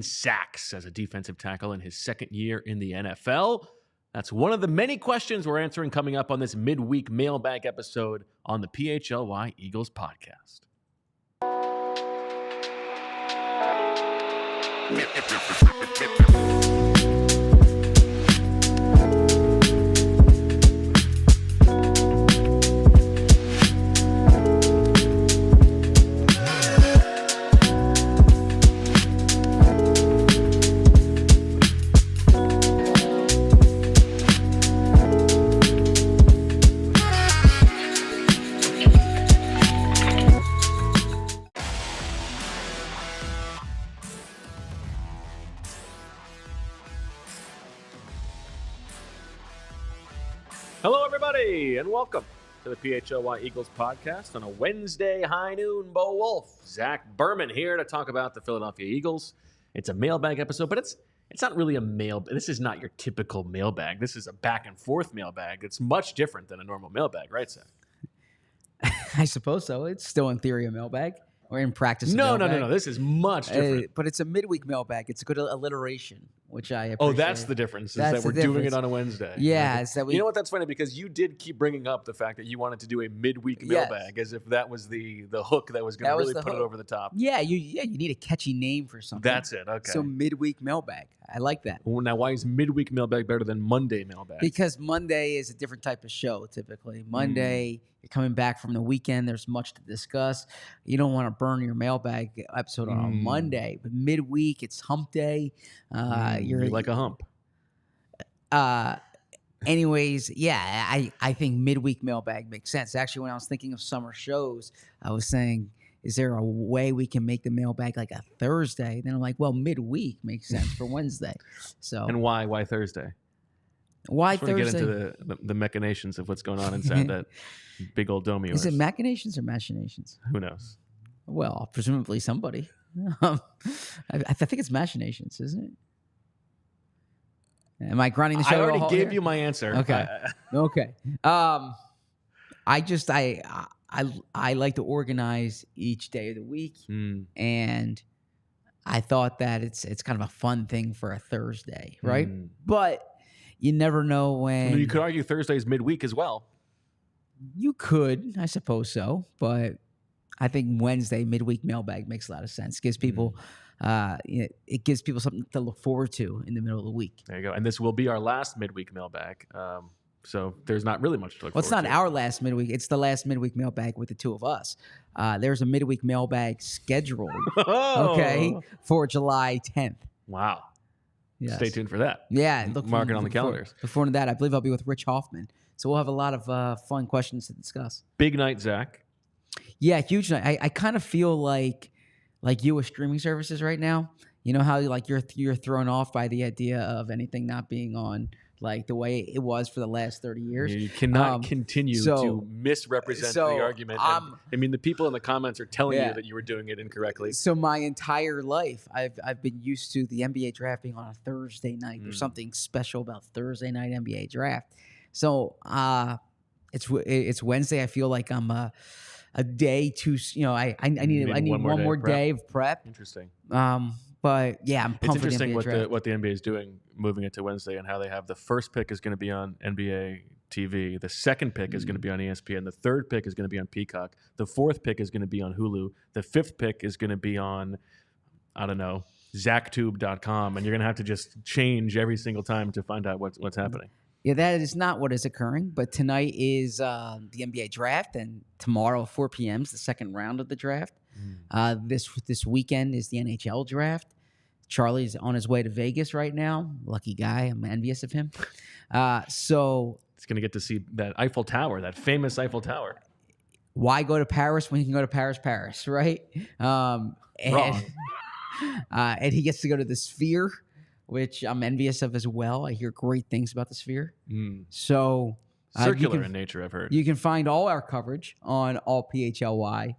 sacks as a defensive tackle in his second year in the NFL? That's one of the many questions we're answering coming up on this midweek mailbag episode on the PHLY Eagles podcast. Hello, everybody, and welcome to the PHLY Eagles podcast on a Wednesday high noon. Bo Wulf, Zach Berman here to talk about the Philadelphia Eagles. It's a mailbag episode, but it's not really a mailbag. This is not your typical mailbag. This is a back and forth mailbag. It's much different than a normal mailbag, right, Zach? I suppose so. It's still in theory a mailbag. Or in practice a No. mailbag. This is much different. But it's a midweek mailbag. It's a good alliteration, which I appreciate. Oh, that's the difference, is that we're doing it on a Wednesday. Yeah. Okay. You know what? That's funny, because you did keep bringing up the fact that you wanted to do a midweek mailbag, as if that was the hook that was going to really put it over the top. Yeah, you need a catchy name for something. That's it, okay. So midweek mailbag. I like that. Well, now, why is midweek mailbag better than Monday mailbag? Because Monday is a different type of show, typically. Monday, you're coming back from the weekend. There's much to discuss. You don't want to burn your mailbag episode on a Monday. But midweek, it's hump day. You like a hump. Anyways, yeah, I think midweek mailbag makes sense. Actually, when I was thinking of summer shows, I was saying, is there a way we can make the mailbag like a Thursday? Then I'm like, well, midweek makes sense for Wednesday. So and why Thursday? Why Thursday? Thursday? Get into the machinations of what's going on inside that big old dome of yours. Is it machinations or machinations? Who knows? Well, presumably somebody. I think it's machinations, isn't it? Am I grinding the show? I already gave you my answer. Okay. Okay. I like to organize each day of the week, and I thought that it's kind of a fun thing for a Thursday, right? But you never know when. Well, you could argue Thursday's midweek as well. You could, I suppose so, but I think Wednesday midweek mailbag makes a lot of sense. Gives people, it gives people something to look forward to in the middle of the week. There you go. And this will be our last midweek mailbag. So there's not really much to look forward to. Well, it's not our last midweek. It's the last midweek mailbag with the two of us. There's a midweek mailbag scheduled, for July 10th. Wow. Yes. Stay tuned for that. Yeah. Mark it on the calendars. Before that, I believe I'll be with Rich Hoffman. So we'll have a lot of fun questions to discuss. Big night, Zach. Yeah, huge night. I kind of feel like you with streaming services right now. You know how you're thrown off by the idea of anything not being on like the way it was for the last 30 years. You cannot continue to misrepresent the argument. I mean, the people in the comments are telling you that you were doing it incorrectly. So my entire life, I've been used to the NBA draft being on a Thursday night. There's something special about Thursday night NBA draft. So it's Wednesday. I feel like I'm a day too. I need one more day of prep. Interesting. But yeah, I'm pumped. It's interesting for the NBA what the NBA is doing, moving it to Wednesday, and how they have the first pick is going to be on NBA TV, the second pick is going to be on ESPN, the third pick is going to be on Peacock, the fourth pick is going to be on Hulu, the fifth pick is going to be on, I don't know, ZachTube.com, and you're going to have to just change every single time to find out what's happening. Yeah, that is not what is occurring. But tonight is the NBA draft, and tomorrow, 4 p.m. is the second round of the draft. This weekend is the NHL draft. Charlie's on his way to Vegas right now. Lucky guy. I'm envious of him. So he's going to get to see that Eiffel Tower, that famous Eiffel Tower. Why go to Paris when you can go to Paris, right? Wrong. And he gets to go to the Sphere, which I'm envious of as well. I hear great things about the Sphere. So circular in nature, I've heard. You can find all our coverage on allphly.com.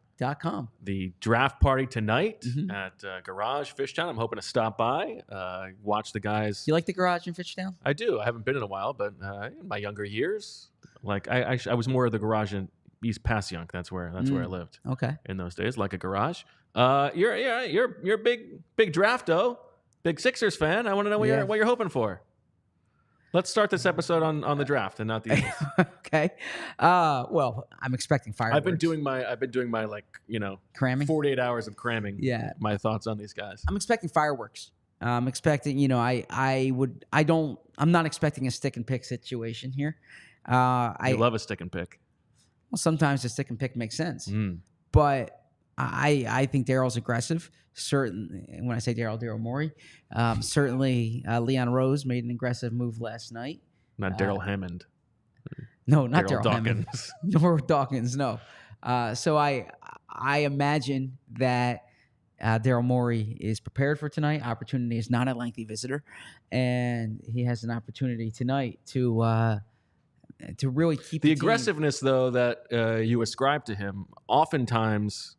The draft party tonight at Garage Fishtown. I'm hoping to stop by, watch the guys. You like the Garage in Fishtown? I do. I haven't been in a while, but in my younger years, like I was more of the Garage in East Passyunk. That's where I lived. Okay. In those days, like a Garage. You're big drafto. Big Sixers fan. I want to know what you're hoping for. Let's start this episode on the draft and not the Eagles. Okay. Well, I'm expecting fireworks. I've been doing my like, cramming. 48 hours of cramming. Yeah. My thoughts on these guys. I'm expecting fireworks. I'm expecting, I'm not expecting a stick and pick situation here. I love a stick and pick. Well, sometimes a stick and pick makes sense, but I think Daryl's aggressive. Certainly, when I say Daryl Morey, certainly Leon Rose made an aggressive move last night. Not Daryl Hammond. No, not Daryl Dawkins. Hammond. Nor Dawkins, no. So I imagine that Daryl Morey is prepared for tonight. Opportunity is not a lengthy visitor, and he has an opportunity tonight to really keep the team. Aggressiveness, though, that you ascribe to him oftentimes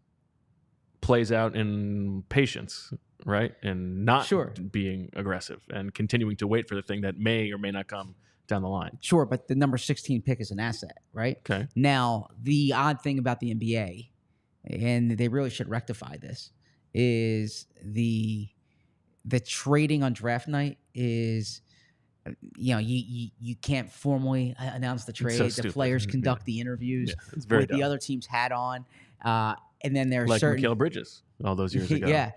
plays out in patience, right? And not being aggressive and continuing to wait for the thing that may or may not come down the line. Sure, but the number 16 pick is an asset, right? Okay. Now, the odd thing about the NBA, and they really should rectify this, is the trading on draft night is, you can't formally announce the trade. So the players conduct the interviews with the other team's hat on. And then there's like certain Mikal Bridges all those years ago. Yeah.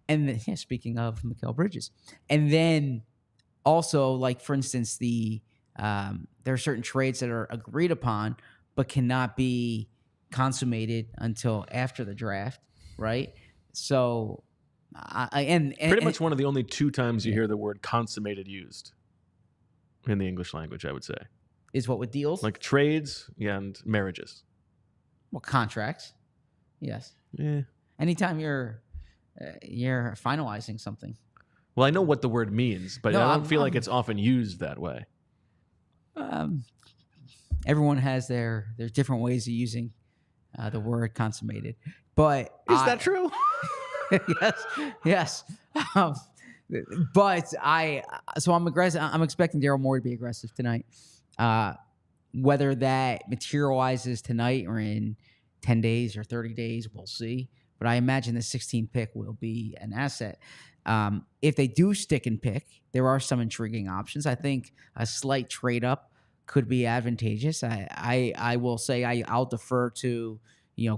And then, speaking of Mikal Bridges, and then also, like, for instance, there are certain trades that are agreed upon but cannot be consummated until after the draft, right? So, pretty much one of the only two times you hear the word consummated used in the English language, I would say, is what with deals, like trades and marriages. Well, contracts, yes. Yeah. Anytime you're finalizing something. Well, I know what the word means, but I don't feel like it's often used that way. Everyone has their different ways of using the word consummated. But is that true? Yes. But I'm aggressive. I'm expecting Daryl Morey to be aggressive tonight. Whether that materializes tonight or in 10 days or 30 days, we'll see. But I imagine the 16th pick will be an asset. If they do stick and pick, there are some intriguing options. I think a slight trade up could be advantageous. I will say I'll defer to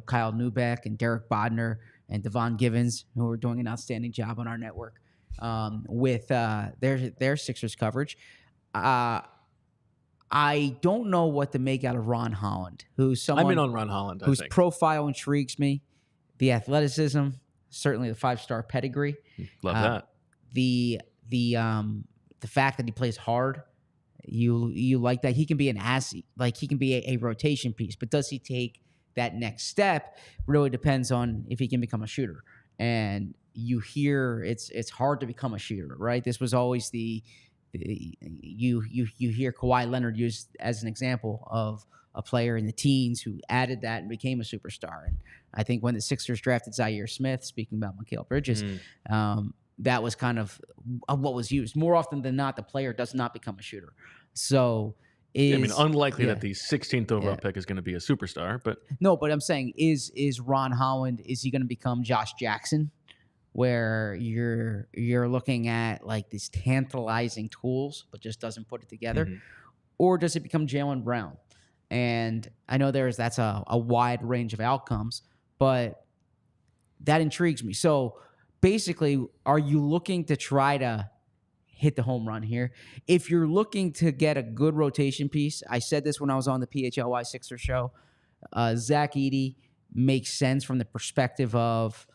Kyle Neubeck and Derek Bodner and Devon Givens, who are doing an outstanding job on our network with their Sixers coverage. I don't know what to make out of Ron Holland, who's someone I'm in on Ron Holland, whose profile intrigues me. The athleticism, certainly the 5-star pedigree. Love that. The fact that he plays hard, you like that. He can be an asset, like he can be a rotation piece, but does he take that next step? Really depends on if he can become a shooter. And you hear it's hard to become a shooter, right? This was always you hear Kawhi Leonard used as an example of a player in the teens who added that and became a superstar. And I think when the Sixers drafted Zaire Smith, speaking about Mikal Bridges, that was kind of what was used. More often than not, the player does not become a shooter. So unlikely that the 16th overall pick is going to be a superstar, but no. But I'm saying, is Ron Holland? Is he going to become Josh Jackson, where you're looking at like these tantalizing tools, but just doesn't put it together, or does it become Jaylen Brown? And I know that's a wide range of outcomes, but that intrigues me. So basically, are you looking to try to hit the home run here? If you're looking to get a good rotation piece, I said this when I was on the PHLY Sixers show, Zach Edey makes sense from the perspective of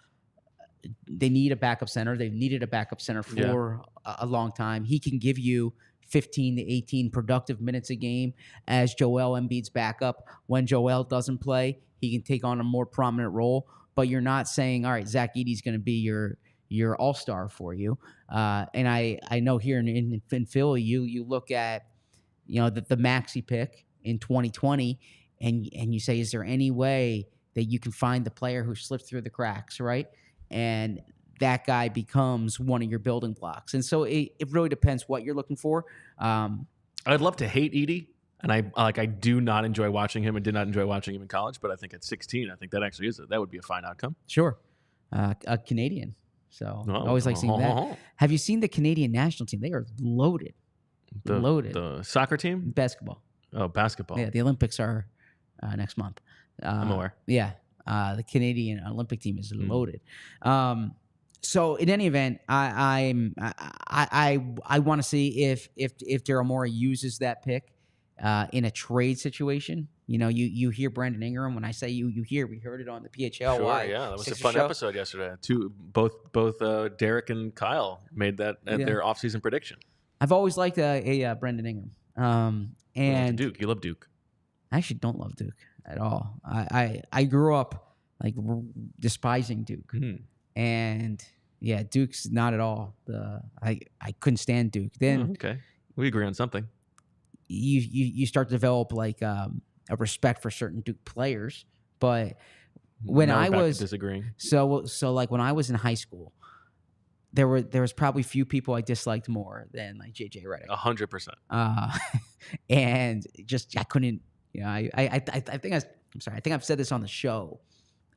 they need a backup center. They've needed a backup center for a long time. He can give you 15 to 18 productive minutes a game as Joel Embiid's backup. When Joel doesn't play, he can take on a more prominent role. But you're not saying, all right, Zach Edey's going to be your all-star for you. And I know here in Philly, you look at the Maxey pick in 2020, and you say, is there any way that you can find the player who slipped through the cracks, right? And that guy becomes one of your building blocks. And so it really depends what you're looking for. I'd love to hate Edey, and I do not enjoy watching him and did not enjoy watching him in college, but I think at 16, I think that actually that would be a fine outcome. Sure. A Canadian. So I always like seeing that. Have you seen the Canadian national team? They are loaded. Loaded. The soccer team? Basketball. Oh, basketball. Yeah, the Olympics are next month. I'm aware. Yeah, the Canadian Olympic team is loaded. So in any event, I want to see if Daryl Morey uses that pick in a trade situation. You know, you hear Brandon Ingram. When I say you hear, we heard it on the PHLY. Sure, yeah, that was a fun episode yesterday. Both Derek and Kyle made that their offseason prediction. I've always liked a Brandon Ingram. And Duke, you love Duke. I actually don't love Duke at all. I grew up like despising Duke, and yeah, Duke's not at all. I couldn't stand Duke. Then okay, we agree on something. You start to develop like a respect for certain Duke players, but when I was disagreeing, so like when I was in high school, there was probably few people I disliked more than like JJ Redick. 100%. And just I couldn't. You know, I think I'm sorry. I think I've said this on the show.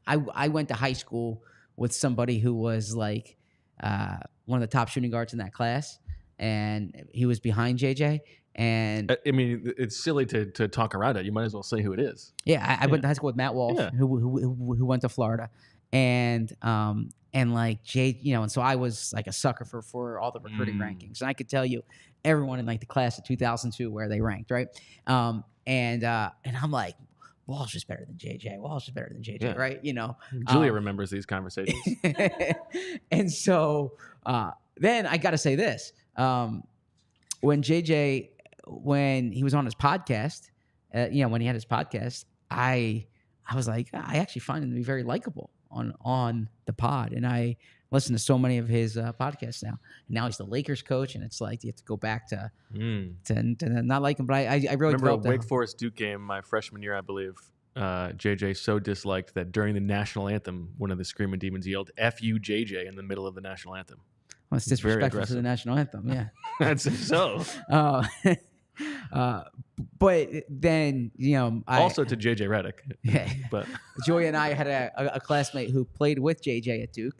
I went to high school with somebody who was like one of the top shooting guards in that class, and he was behind JJ. And I mean, it's silly to talk around it. You might as well say who it is. Yeah, I went to high school with Matt Wolf, who went to Florida, and like Jay, you know, and so I was like a sucker for all the recruiting rankings, and I could tell you everyone in like the class of 2002 where they ranked, right? And I'm like, Walsh is better than JJ. Walsh is better than JJ, right? You know, Julia remembers these conversations. And so then I got to say this: when JJ, when he was on his podcast, you know, when he had his podcast, I was like, I actually find him to be very likable on the pod, and I listen to so many of his podcasts now. And now he's the Lakers coach, and it's like you have to go back to not like him. But I really remember a Wake Forest Duke game my freshman year, I believe. JJ so disliked that during the national anthem, one of the Screaming Demons yelled "F you, JJ" in the middle of the national anthem. Well, it's disrespectful to the national anthem. Yeah, that's so. But then, you know, also to JJ Redick. Yeah, but Joey and I had a classmate who played with JJ at Duke,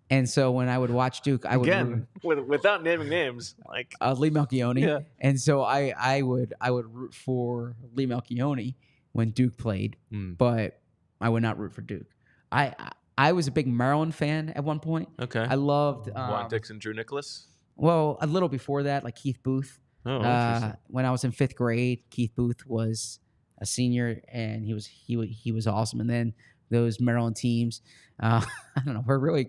and so when I would watch Duke, I would without naming names, like Lee Malchione. Yeah. And so I would root for Lee Malchione when Duke played, but I would not root for Duke. I was a big Maryland fan at one point. Okay, I loved Juan Dixon, Drew Nicholas. Well, a little before that, like Keith Booth. Oh, interesting. When I was in 5th grade, Keith Booth was a senior, and he was awesome. And then those Maryland teams, I don't know. I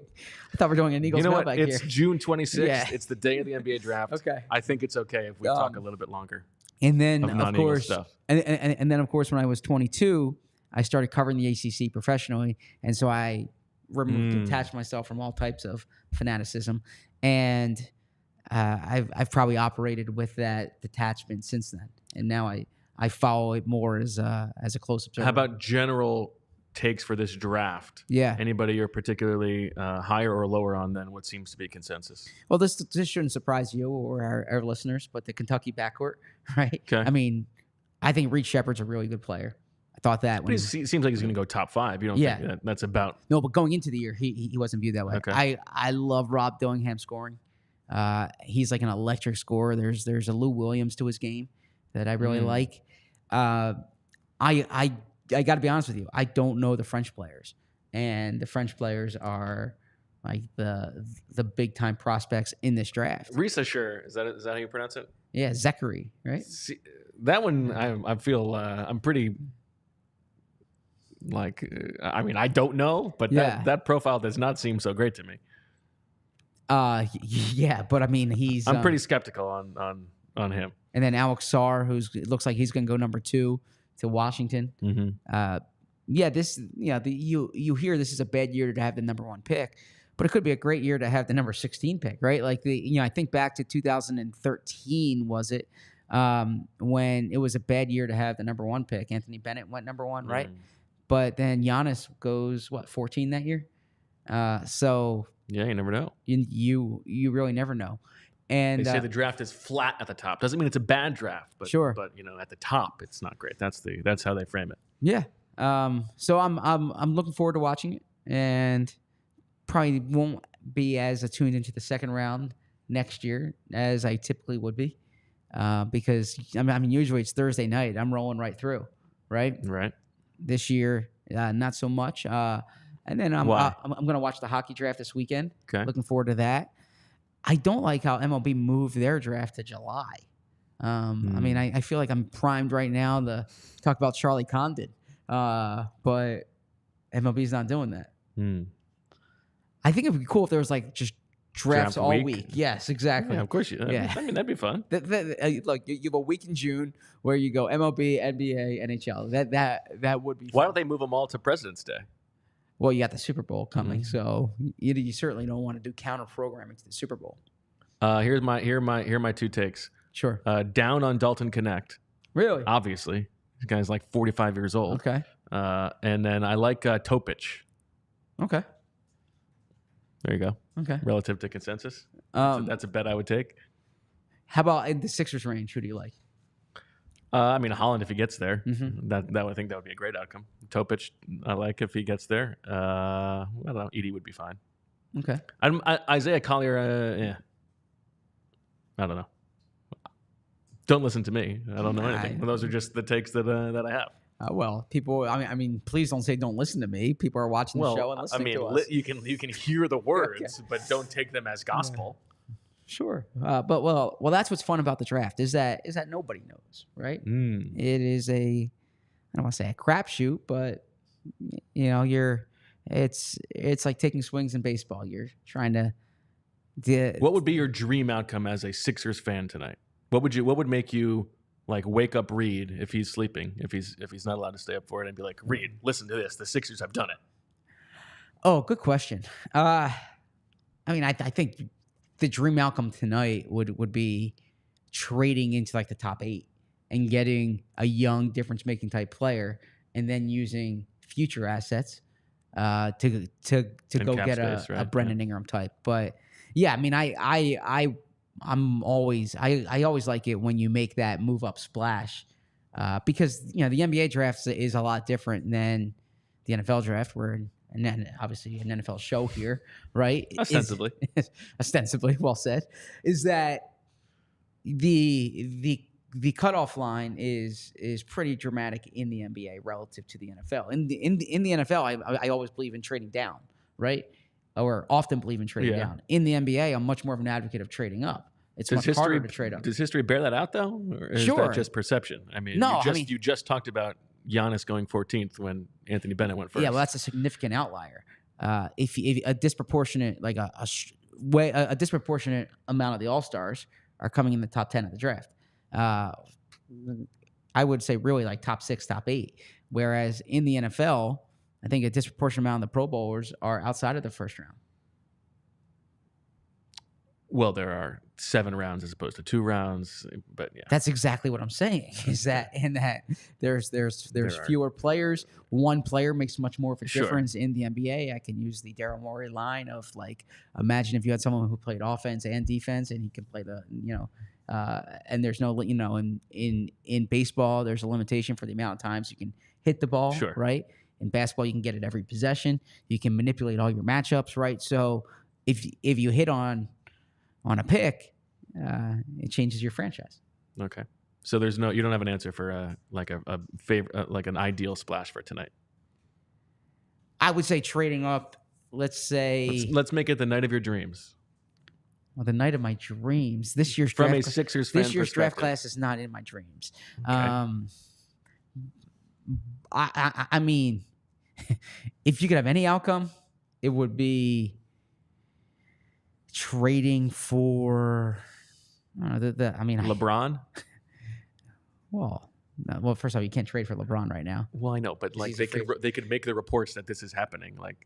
thought we're doing an Eagles mailbag here. It's June 26th. Yeah. It's the day of the NBA draft. Okay. I think it's okay if we talk a little bit longer. And then of course, stuff. And then of course, when I was 22, I started covering the ACC professionally, and so I detached myself from all types of fanaticism, and I've probably operated with that detachment since then, and now I follow it more as a close observer. How about general takes for this draft? Yeah. Anybody you're particularly higher or lower on than what seems to be consensus? Well, this shouldn't surprise you or our listeners, but the Kentucky backcourt, right? Okay. I mean, I think Reed Shepherd's a really good player. I thought that. But he seems like he's going to go top 5. You don't think that's about... No, but going into the year, he wasn't viewed that way. Okay. I love Rob Dillingham scoring. He's like an electric scorer. There's a Lou Williams to his game that I really like. I got to be honest with you. I don't know the French players, and the French players are like the big time prospects in this draft. Risa, sure. Is that how you pronounce it? Yeah, Zachary, right? See, that one I feel I'm pretty. Like, I mean, I don't know, but that profile does not seem so great to me. Yeah, but I mean, I'm pretty skeptical on him. And then Alex Sarr, it looks like he's going to go number 2 to Washington. Mm-hmm. You hear this is a bad year to have the number 1 pick, but it could be a great year to have the number 16 pick, right? Like I think back to 2013, was it, when it was a bad year to have the number 1 pick. Anthony Bennett went number 1, right? But then Giannis goes 14 that year. So yeah, you never know. You really never know. And they say the draft is flat at the top. Doesn't mean it's a bad draft, but sure. But at the top, it's not great. That's how they frame it. Yeah. So I'm looking forward to watching it, and probably won't be as attuned into the second round next year as I typically would be, because I mean usually it's Thursday night. I'm rolling right through, right? Right. This year, not so much. And then I'm Why? going to watch the hockey draft this weekend. Okay. Looking forward to that. I don't like how MLB moved their draft to July. I mean, I feel like I'm primed right now to talk about Charlie Condon, but MLB's not doing that. I think it would be cool if there was like just drafts all week. Yes, exactly. Yeah, of course. Yeah. I mean, that'd be fun. Look, you have a week in June where you go MLB, NBA, NHL. That would be fun. Why don't they move them all to President's Day? Well, you got the Super Bowl coming, so you certainly don't want to do counter programming to the Super Bowl. Here are my two takes. Sure. Down on Dalton Connect. Really? Obviously, this guy's like 45 years old. Okay. And then I like Topich. Okay. There you go. Okay. Relative to consensus. That's a bet I would take. How about in the Sixers range? Who do you like? I mean, Holland, if he gets there, I think that would be a great outcome. Topich, I like if he gets there. I don't know. Edie would be fine. Okay. Isaiah Collier, yeah. I don't know. Don't listen to me. I don't know anything. Those are just the takes that I have. Well, people. I mean, please don't say don't listen to me. People are watching the show and listening to us. You can hear the words, but don't take them as gospel. Sure, but well, that's what's fun about the draft is that nobody knows, right? It is I don't want to say a crapshoot, but it's like taking swings in baseball. You're trying to. What would be your dream outcome as a Sixers fan tonight? What would make you like wake up Reed if he's sleeping, if he's not allowed to stay up for it, and be like, Reed, listen to this. The Sixers have done it. Oh, good question. I mean, I think the dream outcome tonight would be trading into like the top 8 and getting a young difference making type player, and then using future assets to go get a Brendan Ingram type. But yeah, I mean, I always like it when you make that move up splash, because the NBA draft is a lot different than the NFL draft, where and then obviously an NFL show here, right? Ostensibly, well said. Is that the cutoff line is pretty dramatic in the NBA relative to the NFL. In the NFL, I always believe in trading down, right? Or often believe in trading down. In the NBA, I'm much more of an advocate of trading up. It's much harder to trade up. Does history bear that out though, or is that just perception? I mean, you just talked about Giannis going 14th when Anthony Bennett went first. Yeah, well, that's a significant outlier. If a disproportionate, like a disproportionate amount of the All-Stars are coming in the top 10 of the draft. I would say really like top 6, top 8. Whereas in the NFL, I think a disproportionate amount of the Pro Bowlers are outside of the first round. Well, there are 7 rounds as opposed to 2 rounds, but yeah, that's exactly what I'm saying. Is that there's fewer players. One player makes much more of a difference in the NBA. I can use the Daryl Morey line of like, imagine if you had someone who played offense and defense, and he can play the and there's no in baseball there's a limitation for the amount of times you can hit the ball, right? In basketball, you can get it every possession. You can manipulate all your matchups, right? So if you hit on a pick, it changes your franchise. Okay. So you don't have an answer for like a favorite, like an ideal splash for tonight. I would say trading up. Let's say let's make it the night of your dreams. Well, the night of my dreams. This year's from draft a Sixers fan this year's draft class is not in my dreams. Okay. I mean, if you could have any outcome, it would be trading for LeBron. Well, first off, you can't trade for LeBron right now. Well, I know, but like they could make the reports that this is happening, like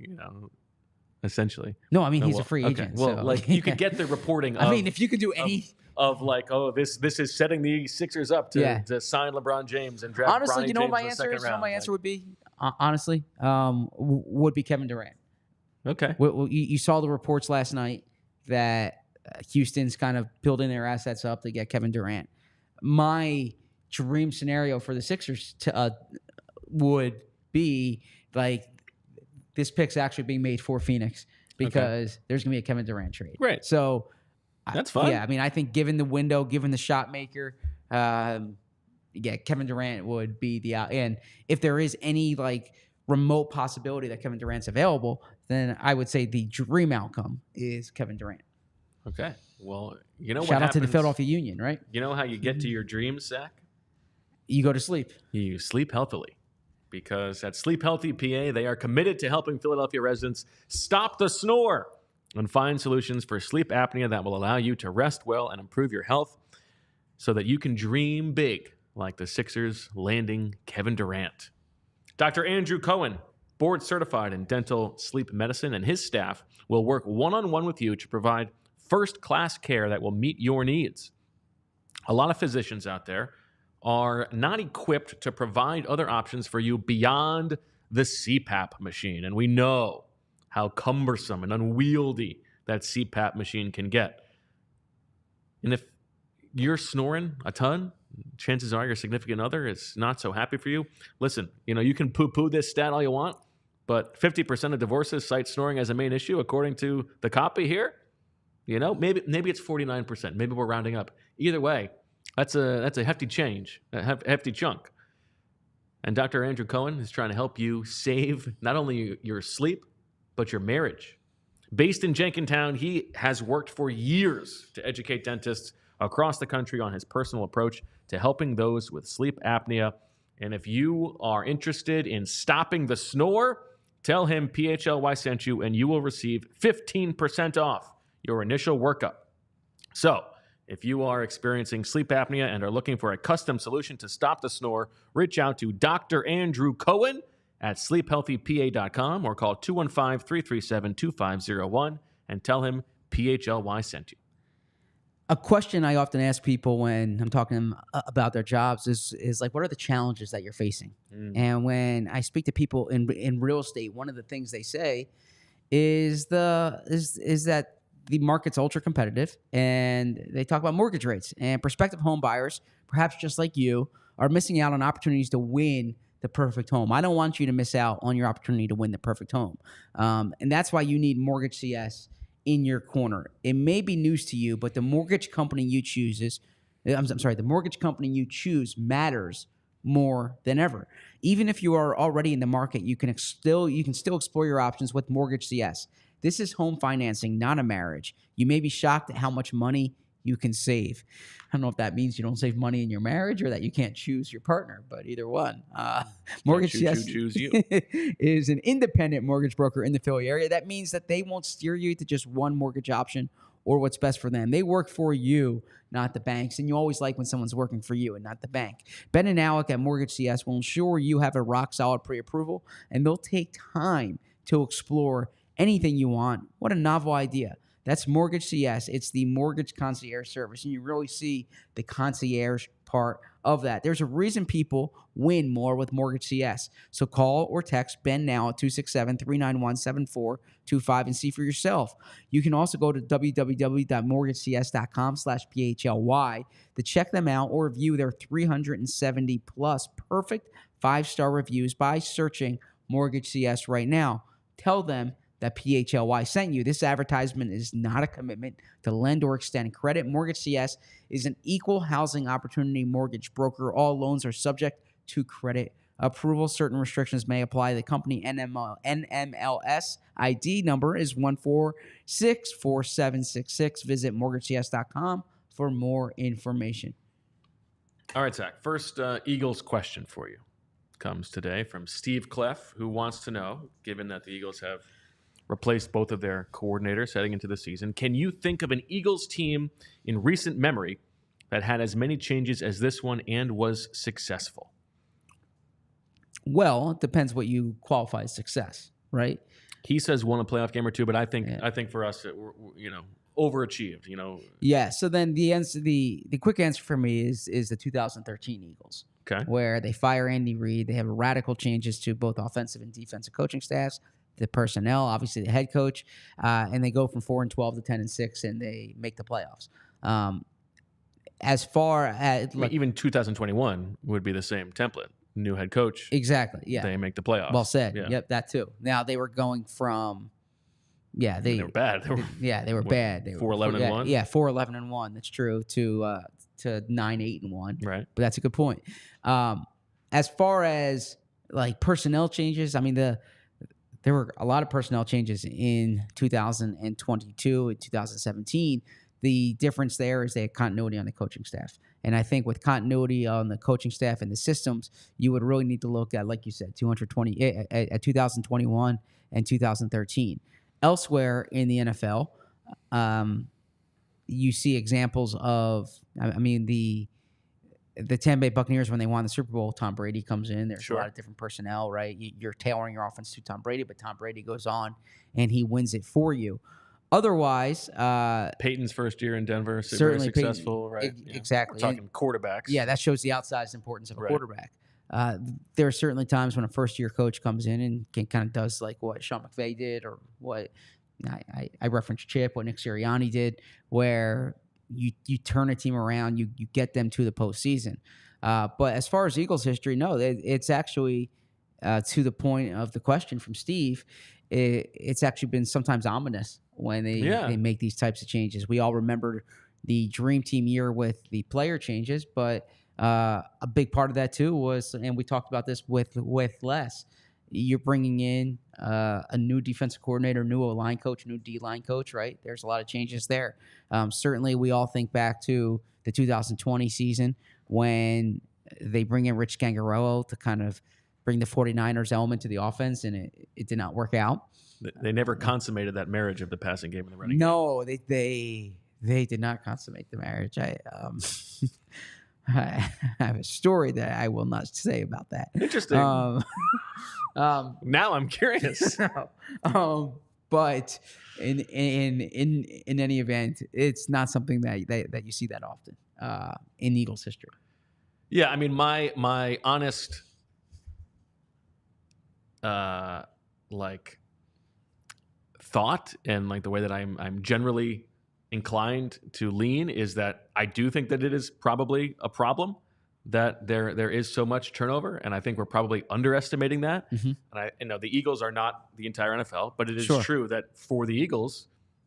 essentially. No, I mean he's a free agent. Well, so. like you could get the reporting. I mean, if you could do any of like, this is setting the Sixers up to sign LeBron James and draft. Honestly, Bronny James my in the answer second is. round. My answer would be honestly would be Kevin Durant. Okay. Well, you saw the reports last night that Houston's kind of building their assets up to get Kevin Durant. My dream scenario for the Sixers would be like this pick's actually being made for Phoenix, because there's going to be a Kevin Durant trade. Great. So that's fun. Yeah, I mean, I think given the window, given the shot maker, Kevin Durant would be the out. And if there is any like remote possibility that Kevin Durant's available, then I would say the dream outcome is Kevin Durant. Okay. Well, you know what Shout out happens, to the Philadelphia Union, right? You know how you get to your dreams, Zach? You go to sleep. You sleep healthily. Because at Sleep Healthy PA, they are committed to helping Philadelphia residents stop the snore and find solutions for sleep apnea that will allow you to rest well and improve your health so that you can dream big like the Sixers landing Kevin Durant. Dr. Andrew Cohen, board certified in dental sleep medicine, and his staff will work one-on-one with you to provide first-class care that will meet your needs. A lot of physicians out there are not equipped to provide other options for you beyond the CPAP machine. And we know how cumbersome and unwieldy that CPAP machine can get. And if you're snoring a ton, chances are your significant other is not so happy for you. Listen, you can poo-poo this stat all you want, but 50% of divorces cite snoring as a main issue, according to the copy here. Maybe it's 49%. Maybe we're rounding up. Either way, that's a hefty change, a hefty chunk. And Dr. Andrew Cohen is trying to help you save not only your sleep, but your marriage. Based in Jenkintown, he has worked for years to educate dentists across the country on his personal approach to helping those with sleep apnea. And if you are interested in stopping the snore, tell him PHLY sent you, and you will receive 15% off your initial workup. So, if you are experiencing sleep apnea and are looking for a custom solution to stop the snore, reach out to Dr. Andrew Cohen at sleephealthypa.com or call 215-337-2501 and tell him PHLY sent you. A question I often ask people when I'm talking about their jobs is like, what are the challenges that you're facing? And when I speak to people in real estate, one of the things they say is that the market's ultra competitive, and they talk about mortgage rates, and prospective home buyers, perhaps just like you, are missing out on opportunities to win the perfect home. I don't want you to miss out on your opportunity to win the perfect home. And that's why you need Mortgage CS in your corner. It may be news to you, but the mortgage company you choose the mortgage company you choose matters more than ever. Even if you are already in the market, you can still explore your options with Mortgage CS. This is home financing, not a marriage. You may be shocked at how much money you can save. I don't know if that means you don't save money in your marriage or that you can't choose your partner, but either one. Mortgage CS choose you. is an independent mortgage broker in the Philly area. That means that they won't steer you to just one mortgage option or what's best for them. They work for you, not the banks. And you always like when someone's working for you and not the bank. Ben and Alec at Mortgage CS will ensure you have a rock-solid pre-approval, and they'll take time to explore anything you want. What a novel idea. That's Mortgage CS. It's the mortgage concierge service, and you really see the concierge part of that. There's a reason people win more with Mortgage CS. So call or text Ben now at 267-391-7425 and see for yourself. You can also go to www.mortgagecs.com/PHLY to check them out or view their 370 plus perfect 5-star reviews by searching Mortgage CS right now. Tell them that PHLY sent you. This advertisement is not a commitment to lend or extend credit. Mortgage CS is an equal housing opportunity mortgage broker. All loans are subject to credit approval. Certain restrictions may apply. The company NMLS ID number is 1464766. Visit mortgagecs.com for more information. All right, Zach. First Eagles question for you comes today from Steve Cleff, who wants to know, given that the Eagles have replaced both of their coordinators heading into the season, can you think of an Eagles team in recent memory that had as many changes as this one and was successful? Well, it depends what you qualify as success, right? He says won a playoff game or two, but I think for us, overachieved. Yeah. So then the quick answer for me is the 2013 Eagles. Okay. Where they fire Andy Reid, they have radical changes to both offensive and defensive coaching staffs, the personnel, obviously the head coach, and they go from 4-12 to 10-6, and they make the playoffs. As far as even 2021 would be the same template. New head coach. Exactly. Yeah. They make the playoffs. Well said. Yeah. Yep. That too. Now they were going from Yeah, they were bad. They were, they were bad. They 4-11-1. Yeah, 4-11-1. That's true. To 9-8-1. Right. But that's a good point. As far as like personnel changes, I mean there were a lot of personnel changes in 2022 and 2017. The difference there is they had continuity on the coaching staff. And I think with continuity on the coaching staff and the systems, you would really need to look at, like you said, 2021 and 2013. Elsewhere in the NFL, you see examples of, I mean, the Tampa Bay Buccaneers, when they won the Super Bowl, Tom Brady comes in. There's a lot of different personnel, right? You're tailoring your offense to Tom Brady, but Tom Brady goes on and he wins it for you. Otherwise, Peyton's first year in Denver, certainly very successful, right? Exactly. We're talking quarterbacks. Yeah, that shows the outsized importance of a quarterback. There are certainly times when a first-year coach comes in and kind of does like what Sean McVay did, or what I referenced Chip, what Nick Sirianni did, where you turn a team around, you get them to the postseason. But as far as Eagles history, no, it's actually to the point of the question from Steve. It's actually been sometimes ominous when they make these types of changes. We all remember the Dream Team year with the player changes, but a big part of that too was, and we talked about this with Les, you're bringing in a new defensive coordinator, new O-line coach, new D-line coach, right? There's a lot of changes there. Certainly, we all think back to the 2020 season when they bring in Rich Scangarello to kind of bring the 49ers element to the offense, and it did not work out. They never consummated that marriage of the passing game and the running game. No, they did not consummate the marriage. I have a story that I will not say about that. Interesting. Now I'm curious. But in any event, it's not something that you see that often in Eagles history. Yeah, I mean, my honest thought, and like the way that I'm generally inclined to lean, is that I do think that it is probably a problem that there is so much turnover, and I think we're probably underestimating that. And the Eagles are not the entire NFL, but it is true that for the Eagles,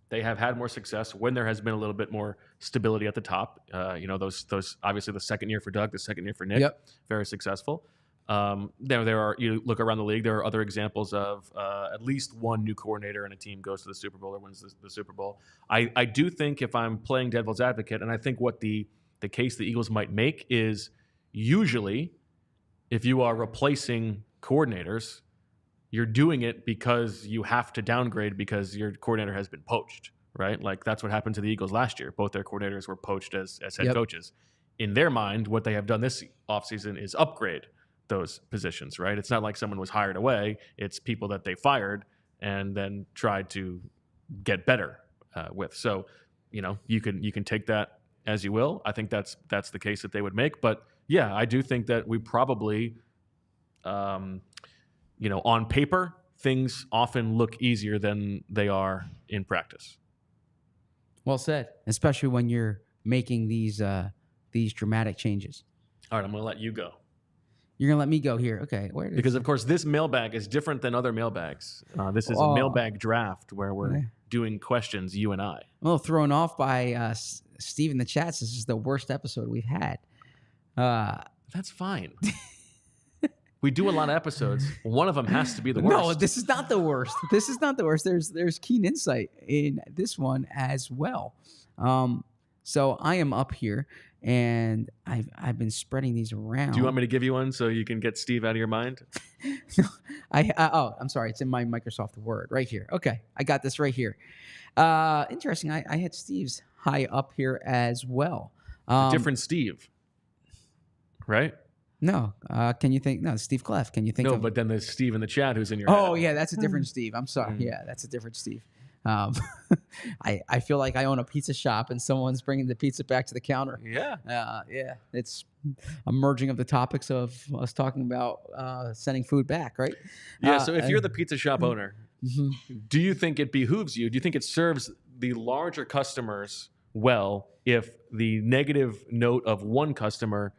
they have had more success when there has been a little bit more stability at the top. Those obviously the second year for Doug, the second year for Nick, very successful. There are, you look around the league, there are other examples of at least one new coordinator and a team goes to the Super Bowl or wins the Super Bowl. I do think, if I'm playing devil's advocate, and I think what the case the Eagles might make is, usually if you are replacing coordinators, you're doing it because you have to downgrade because your coordinator has been poached, right? Like that's what happened to the Eagles last year. Both their coordinators were poached as head coaches. In their mind, what they have done this offseason is upgrade those positions, right? It's not like someone was hired away. It's people that they fired and then tried to get better with. So, you can take that as you will. I think that's the case that they would make. But yeah, I do think that we probably, on paper, things often look easier than they are in practice. Well said, especially when you're making these dramatic changes. All right, I'm going to let you go. You're going to let me go here. Okay. Because, of course, this mailbag is different than other mailbags. This is a mailbag draft where we're doing questions, you and I. Well, thrown off by Steve in the chats, this is the worst episode we've had. That's fine. We do a lot of episodes. One of them has to be the worst. No, this is not the worst. This is not the worst. There's keen insight in this one as well. So I am up here, and I've been spreading these around. Do you want me to give you one so you can get Steve out of your mind? I'm sorry. It's in my Microsoft Word right here. Okay, I got this right here. Interesting. I had Steve's high up here as well. A different Steve, right? No. Can you think? No, Steve Clef. Can you think? No, of, but then there's Steve in the chat who's in your. Oh yeah, that's a different Steve. I'm sorry. Yeah, that's a different Steve. I feel like I own a pizza shop and someone's bringing the pizza back to the counter. Yeah. It's a merging of the topics of us talking about sending food back, right? Yeah. So if you're the pizza shop owner, do you think it behooves you? Do you think it serves the larger customers well if the negative note of one customer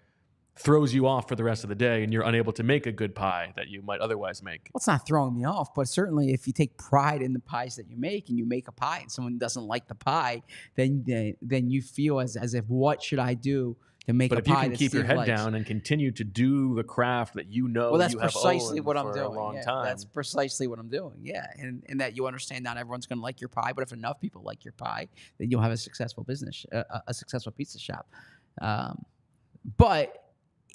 throws you off for the rest of the day and you're unable to make a good pie that you might otherwise make. Well, it's not throwing me off, but certainly if you take pride in the pies that you make and you make a pie and someone doesn't like the pie, then you feel as if, what should I do to make But a if you pie can that keep your Steve head likes? down and continue to do the craft that Well, that's you have precisely owned what I'm for doing. a long Yeah, time. that's precisely what I'm doing. Yeah, and that you understand not everyone's going to like your pie, but if enough people like your pie, then you'll have a successful business, a successful pizza shop. But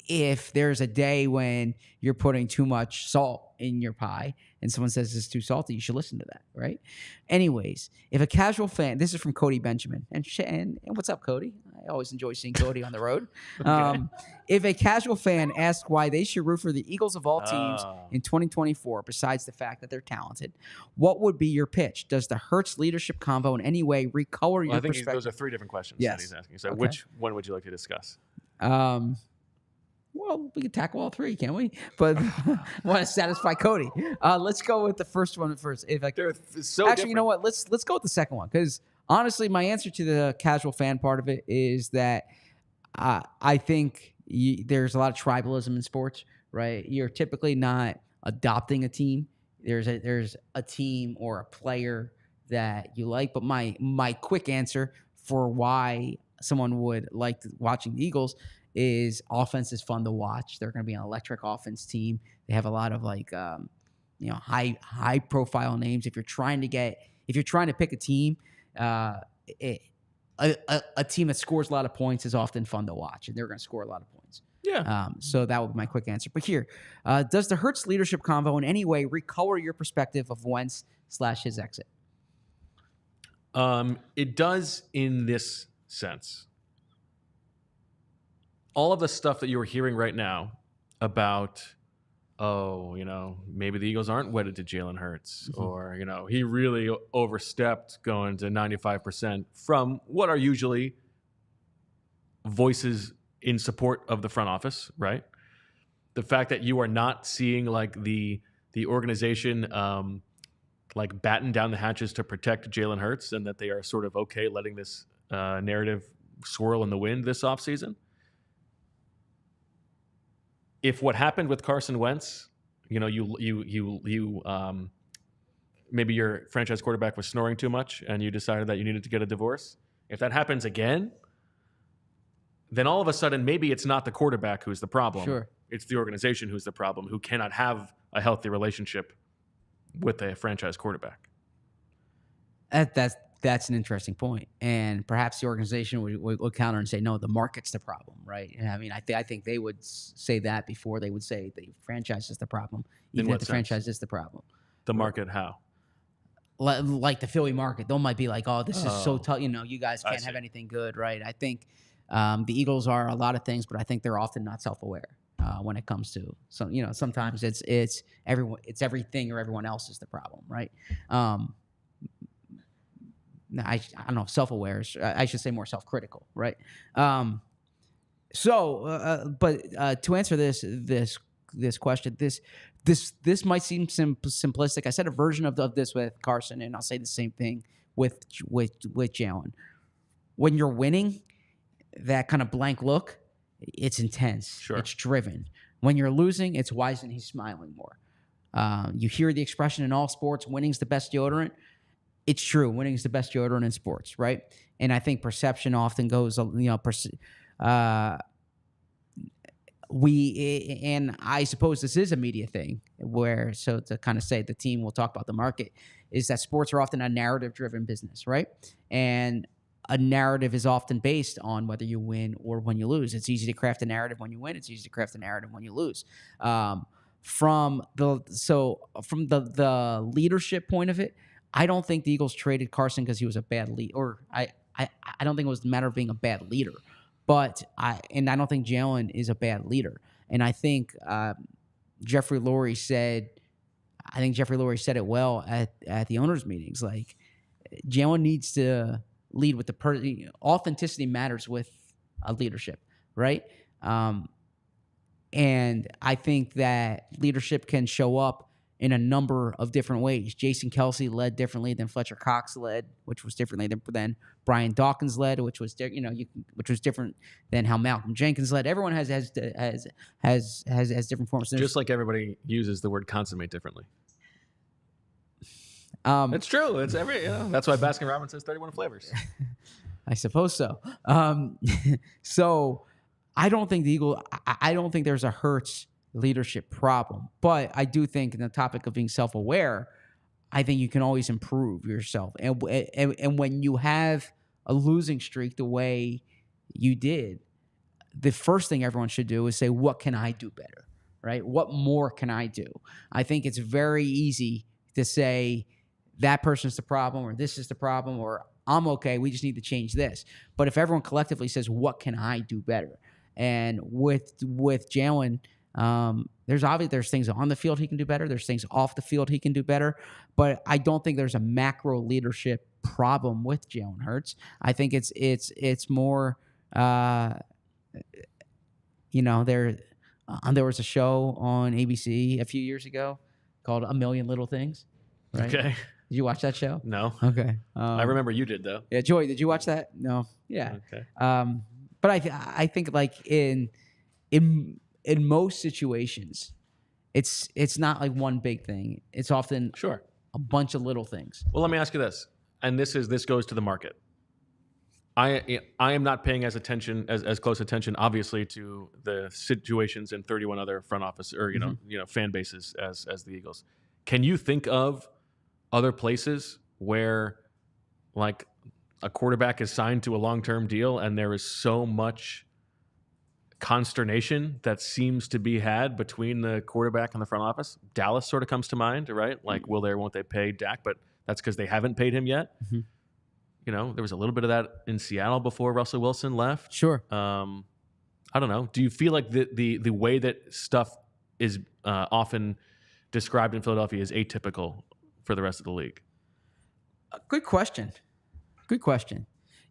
if there's a day when you're putting too much salt in your pie and someone says it's too salty, you should listen to that, right? Anyways, if a casual fan, this is from Cody Benjamin, and what's up, Cody? I always enjoy seeing Cody on the road. Okay. If a casual fan asks why they should root for the Eagles of all teams in 2024, besides the fact that they're talented, what would be your pitch? Does the Hurts leadership convo in any way recolor your I think perspective? those are 3 different questions Yes. that he's asking. So Okay. which one would you like to discuss? Well, we can tackle all 3, can't we? But want to satisfy Cody. Let's go with the first one first. If I They're so actually, you know different. what? Let's go with the second one because honestly, my answer to the casual fan part of it is that I think there's a lot of tribalism in sports. Right? You're typically not adopting a team. There's a team or a player that you like. But my quick answer for why someone would like watching the Eagles is offense is fun to watch. They're going to be an electric offense team. They have a lot of high profile names. If you're trying to pick a team, a team that scores a lot of points is often fun to watch, and they're going to score a lot of points. Yeah. So that would be my quick answer. But here, does the Hurts leadership convo in any way recolor your perspective of Wentz / his exit? It does in this sense. All of the stuff that you're hearing right now about, maybe the Eagles aren't wedded to Jalen Hurts, or, he really overstepped going to 95% from what are usually voices in support of the front office, right? The fact that you are not seeing like the organization batten down the hatches to protect Jalen Hurts, and that they are sort of okay letting this narrative swirl in the wind this offseason. If what happened with Carson Wentz, maybe your franchise quarterback was snoring too much and you decided that you needed to get a divorce. If that happens again, then all of a sudden maybe it's not the quarterback who's the problem. Sure. It's the organization who's the problem, who cannot have a healthy relationship with a franchise quarterback. That's an interesting point, and perhaps the organization would counter and say, "No, the market's the problem." Right? I mean, I think they would say that before they would say the franchise is the problem, even if the franchise is the problem. The market, how? Like the Philly market, they might be like, "Oh, this is so tough. You guys can't have anything good." Right? I think the Eagles are a lot of things, but I think they're often not self-aware when it comes to sometimes it's everything or everyone else is the problem. Right? I don't know if self-aware is, I should say more self-critical, right? But to answer this question, this might seem simplistic. I said a version of this with Carson, and I'll say the same thing with Jalen. When you're winning, that kind of blank look, it's intense. Sure. It's driven. When you're losing, it's why isn't he smiling more? You hear the expression in all sports, winning's the best deodorant. It's true. Winning is the best deodorant in sports, right? And I think perception often goes, and I suppose this is a media thing so to kind of say the team will talk about the market, is that sports are often a narrative-driven business, right? And a narrative is often based on whether you win or when you lose. It's easy to craft a narrative when you win. It's easy to craft a narrative when you lose. From the leadership point of it, I don't think the Eagles traded Carson because he was a bad leader, or I don't think it was a matter of being a bad leader, but I don't think Jalen is a bad leader, and I think Jeffrey Lurie said it well at the owners' meetings. Like, Jalen needs to lead with authenticity matters with leadership, right? And I think that leadership can show up in a number of different ways. Jason Kelsey led differently than Fletcher Cox led, which was differently than Brian Dawkins led, which was which was different than how Malcolm Jenkins led. Everyone has different forms. Just like everybody uses the word consummate differently. It's true. It's that's why Baskin Robbins has 31 flavors. I suppose so. So I don't think I don't think there's a Hurts leadership problem, but I do think in the topic of being self-aware, I think you can always improve yourself. And when you have a losing streak the way you did, the first thing everyone should do is say, what can I do better, right? What more can I do? I think it's very easy to say that person's the problem or this is the problem or I'm okay, we just need to change this. But if everyone collectively says, what can I do better? And with Jalen, there's things on the field he can do better. There's things off the field he can do better. But I don't think there's a macro leadership problem with Jalen Hurts. I think it's more, there was a show on ABC a few years ago called A Million Little Things. Right? Okay. Did you watch that show? No. Okay. I remember you did though. Yeah, Joy, did you watch that? No. Yeah. Okay. But I think like in most situations, it's not like one big thing. It's often a bunch of little things. Well, let me ask you this, and this goes to the market. I am not paying as close attention, obviously, to the situations in 31 other front office or fan bases as the Eagles. Can you think of other places where like a quarterback is signed to a long-term deal and there is so much consternation that seems to be had between the quarterback and the front office? Dallas sort of comes to mind, right? Like, won't they pay Dak? But that's because they haven't paid him yet. Mm-hmm. There was a little bit of that in Seattle before Russell Wilson left. Sure. I don't know. Do you feel like the way that stuff is often described in Philadelphia is atypical for the rest of the league? Good question.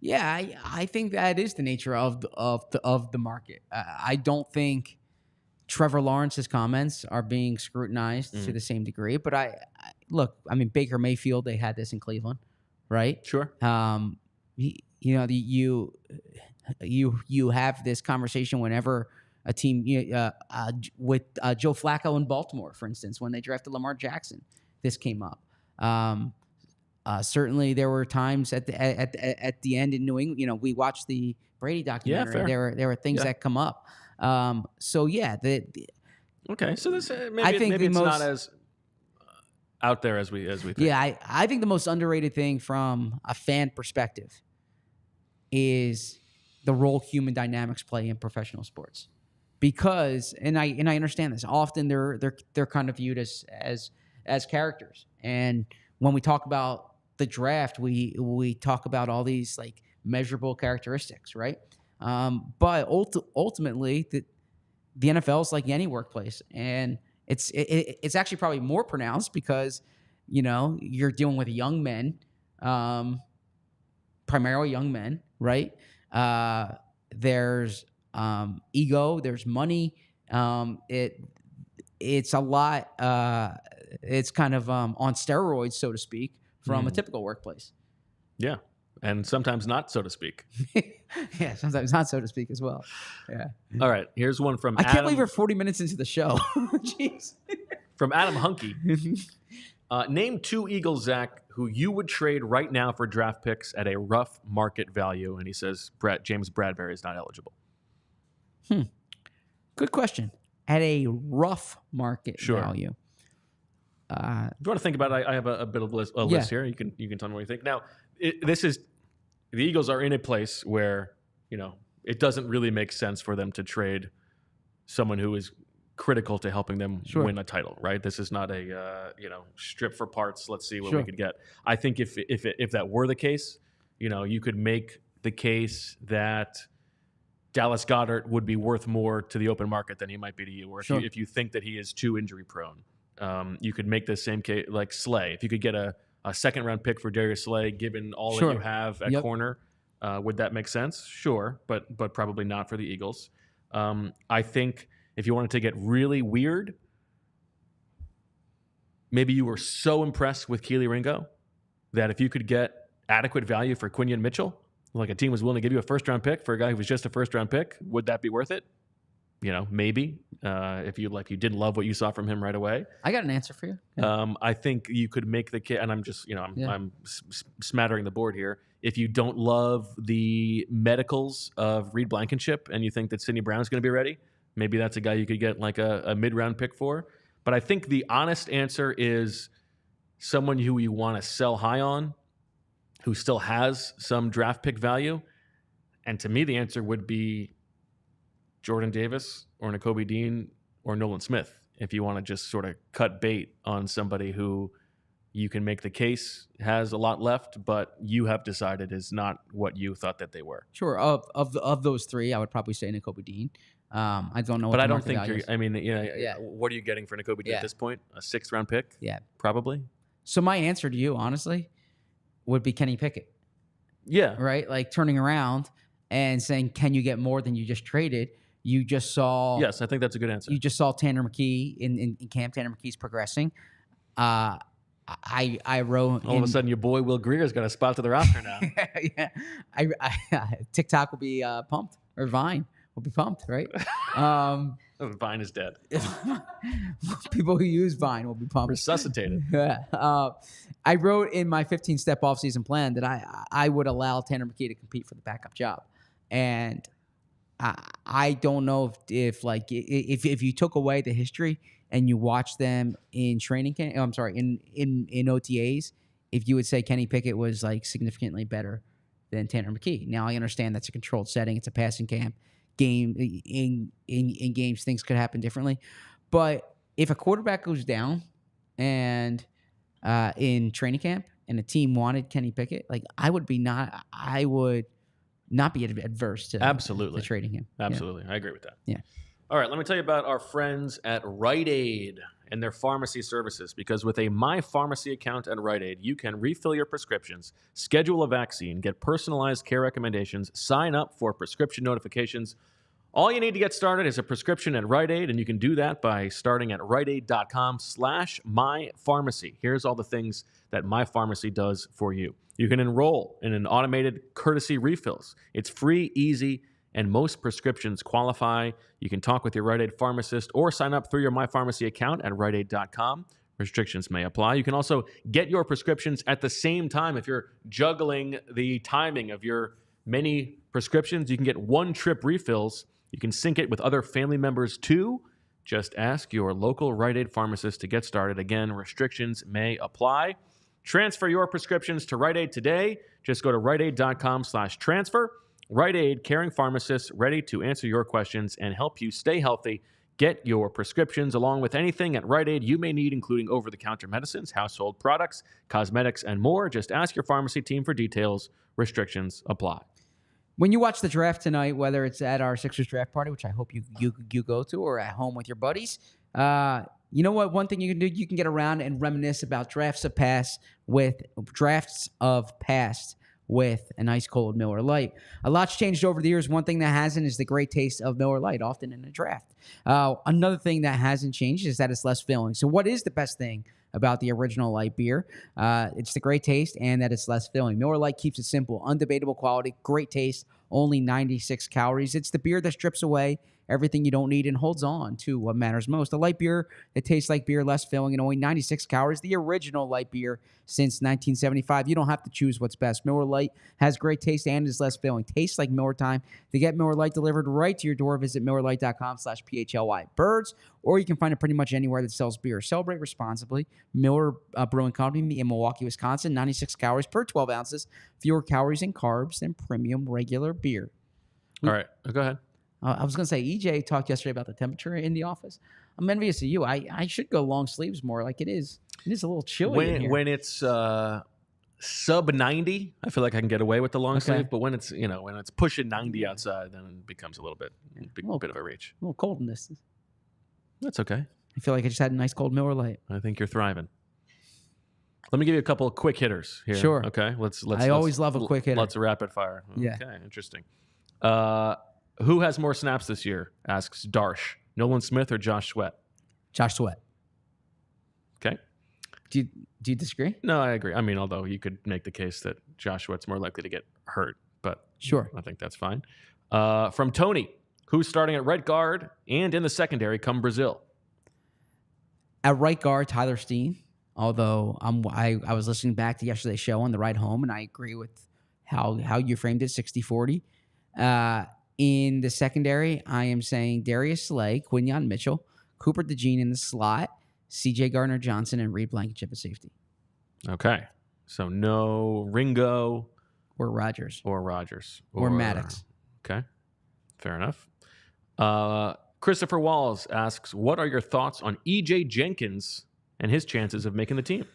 Yeah, I think that is the nature of the market. I don't think Trevor Lawrence's comments are being scrutinized to the same degree. But I mean, Baker Mayfield, they had this in Cleveland, right? Sure. You have this conversation whenever a team with Joe Flacco in Baltimore, for instance, when they drafted Lamar Jackson, this came up. Certainly, there were times at the end in New England. We watched the Brady documentary. Yeah, there were things that come up. So yeah, okay. So this maybe it's not as out there as we think. Yeah, I think the most underrated thing from a fan perspective is the role human dynamics play in professional sports. Because and I understand this. Often they're kind of viewed as characters. And when we talk about the draft, we talk about all these like measurable characteristics, right? But ultimately, the NFL is like any workplace, and it's actually probably more pronounced because you're dealing with young men, primarily young men, right? There's ego, there's money. It's a lot. It's kind of on steroids, so to speak, from a typical workplace. Yeah, and sometimes not, so to speak. Yeah, sometimes not, so to speak, as well. Yeah. All right, here's one from Adam. I can't believe we're 40 minutes into the show. Jeez. From Adam Hunky. Name 2 Eagles, Zach, who you would trade right now for draft picks at a rough market value. And he says James Bradbury is not eligible. Good question. At a rough market value. If you want to think about it, I have a bit of a list here. You can tell me what you think. Now, the Eagles are in a place where it doesn't really make sense for them to trade someone who is critical to helping them win a title, right? This is not a strip for parts. Let's see what we could get. I think if that were the case, you could make the case that Dallas Goedert would be worth more to the open market than he might be to you, or if you think that he is too injury prone. You could make the same case like Slay. If you could get a second-round pick for Darius Slay, given all that you have at corner, would that make sense? Sure, but probably not for the Eagles. I think if you wanted to get really weird, maybe you were so impressed with Keely Ringo that if you could get adequate value for Quinion Mitchell, like a team was willing to give you a first-round pick for a guy who was just a first-round pick, would that be worth it? Maybe if you didn't love what you saw from him right away. I got an answer for you. Yeah. I think you could make the case, and I'm just, I'm smattering the board here. If you don't love the medicals of Reed Blankenship and you think that Sidney Brown's going to be ready, maybe that's a guy you could get like a mid-round pick for. But I think the honest answer is someone who you want to sell high on, who still has some draft pick value. And to me, the answer would be Jordan Davis or Nakobe Dean or Nolan Smith, if you want to just sort of cut bait on somebody who you can make the case has a lot left, but you have decided is not what you thought that they were. Sure. Of those three, I would probably say Nakobe Dean. I don't know. But what I the don't think market you're. value I mean, Yeah. What are you getting for Nakobe Dean at this point? A 6th-round pick? Yeah. Probably. So my answer to you, honestly, would be Kenny Pickett. Yeah. Right? Like turning around and saying, can you get more than you just traded? You just saw. Yes, I think that's a good answer. You just saw Tanner McKee in camp. Tanner McKee's progressing. I wrote. All of a sudden, your boy Will Greer's got a spot to the roster now. Yeah. TikTok will be pumped, or Vine will be pumped, right? Vine is dead. People who use Vine will be pumped. Resuscitated. I wrote in my 15-step offseason plan that I would allow Tanner McKee to compete for the backup job, and I don't know if you took away the history and you watch them in training camp, in OTAs, if you would say Kenny Pickett was like significantly better than Tanner McKee. Now I understand that's a controlled setting, it's a passing camp game. In games, things could happen differently, but if a quarterback goes down and in training camp and a team wanted Kenny Pickett, I would not be adverse to absolutely to trading him. Absolutely, I agree with that. Yeah. All right, let me tell you about our friends at Rite Aid and their pharmacy services, because with a My Pharmacy account at Rite Aid, you can refill your prescriptions, schedule a vaccine, get personalized care recommendations, sign up for prescription notifications. All you need to get started is a prescription at Rite Aid, and you can do that by starting at riteaid.com/mypharmacy. Here's all the things that My Pharmacy does for you. You can enroll in an automated courtesy refills. It's free, easy, and most prescriptions qualify. You can talk with your Rite Aid pharmacist or sign up through your My Pharmacy account at riteaid.com. Restrictions may apply. You can also get your prescriptions at the same time. If you're juggling the timing of your many prescriptions, you can get one-trip refills. You can sync it with other family members too. Just ask your local Rite Aid pharmacist to get started. Again, restrictions may apply. Transfer your prescriptions to Rite Aid today. Just go to riteaid.com/transfer. Rite Aid, caring pharmacists ready to answer your questions and help you stay healthy. Get your prescriptions along with anything at Rite Aid you may need, including over-the-counter medicines, household products, cosmetics, and more. Just ask your pharmacy team for details. Restrictions apply. When you watch the draft tonight, whether it's at our Sixers draft party, which I hope you go to, or at home with your buddies, you know what? One thing you can do, you can get around and reminisce about drafts of past with an ice cold Miller Lite. A lot's changed over the years. One thing that hasn't is the great taste of Miller Lite, often in a draft. Another thing that hasn't changed is that it's less filling. So what is the best thing about the original light beer? It's the great taste and that it's less filling. Miller Lite keeps it simple, undebatable quality, great taste, only 96 calories. It's the beer that strips away everything you don't need and holds on to what matters most. A light beer that tastes like beer, less filling, and only 96 calories. The original light beer since 1975. You don't have to choose what's best. Miller Lite has great taste and is less filling. Tastes like Miller time. To get Miller Lite delivered right to your door, visit MillerLite.com/PHLY Birds, or you can find it pretty much anywhere that sells beer. Celebrate responsibly. Miller Brewing Company in Milwaukee, Wisconsin. 96 calories per 12 ounces. Fewer calories and carbs than premium regular beer. All right, go ahead. I was going to say, EJ talked yesterday about the temperature in the office. I'm envious of you. I should go long sleeves more like it is. It is a little chilly in here. When it's sub 90, I feel like I can get away with the long sleeve. But when it's pushing 90 outside, then it becomes a little bit of a reach. A little cold in this. That's okay. I feel like I just had a nice cold Miller Lite. I think you're thriving. Let me give you a couple of quick hitters here. Sure. Okay. Let's always love a quick hitter. Let's rapid fire. Yeah. Okay. Interesting. Who has more snaps this year? Asks Darsh. Nolan Smith or Josh Sweat? Josh Sweat. Okay. Do you disagree? No, I agree. I mean, although you could make the case that Josh Sweat's more likely to get hurt, but Sure. I think that's fine. From Tony, who's starting at right guard and in the secondary come Brazil? At right guard, Tyler Steen. Although I was listening back to yesterday's show on the ride home, and I agree with how you framed it, 60-40. In the secondary, I am saying Darius Slay, Quinyon Mitchell, Cooper DeJean in the slot, C.J. Gardner-Johnson, and Reed Blankenship at safety. Okay. So no Ringo. Or Rodgers. Or Maddox. Okay. Fair enough. Christopher Walls asks, what are your thoughts on E.J. Jenkins and his chances of making the team?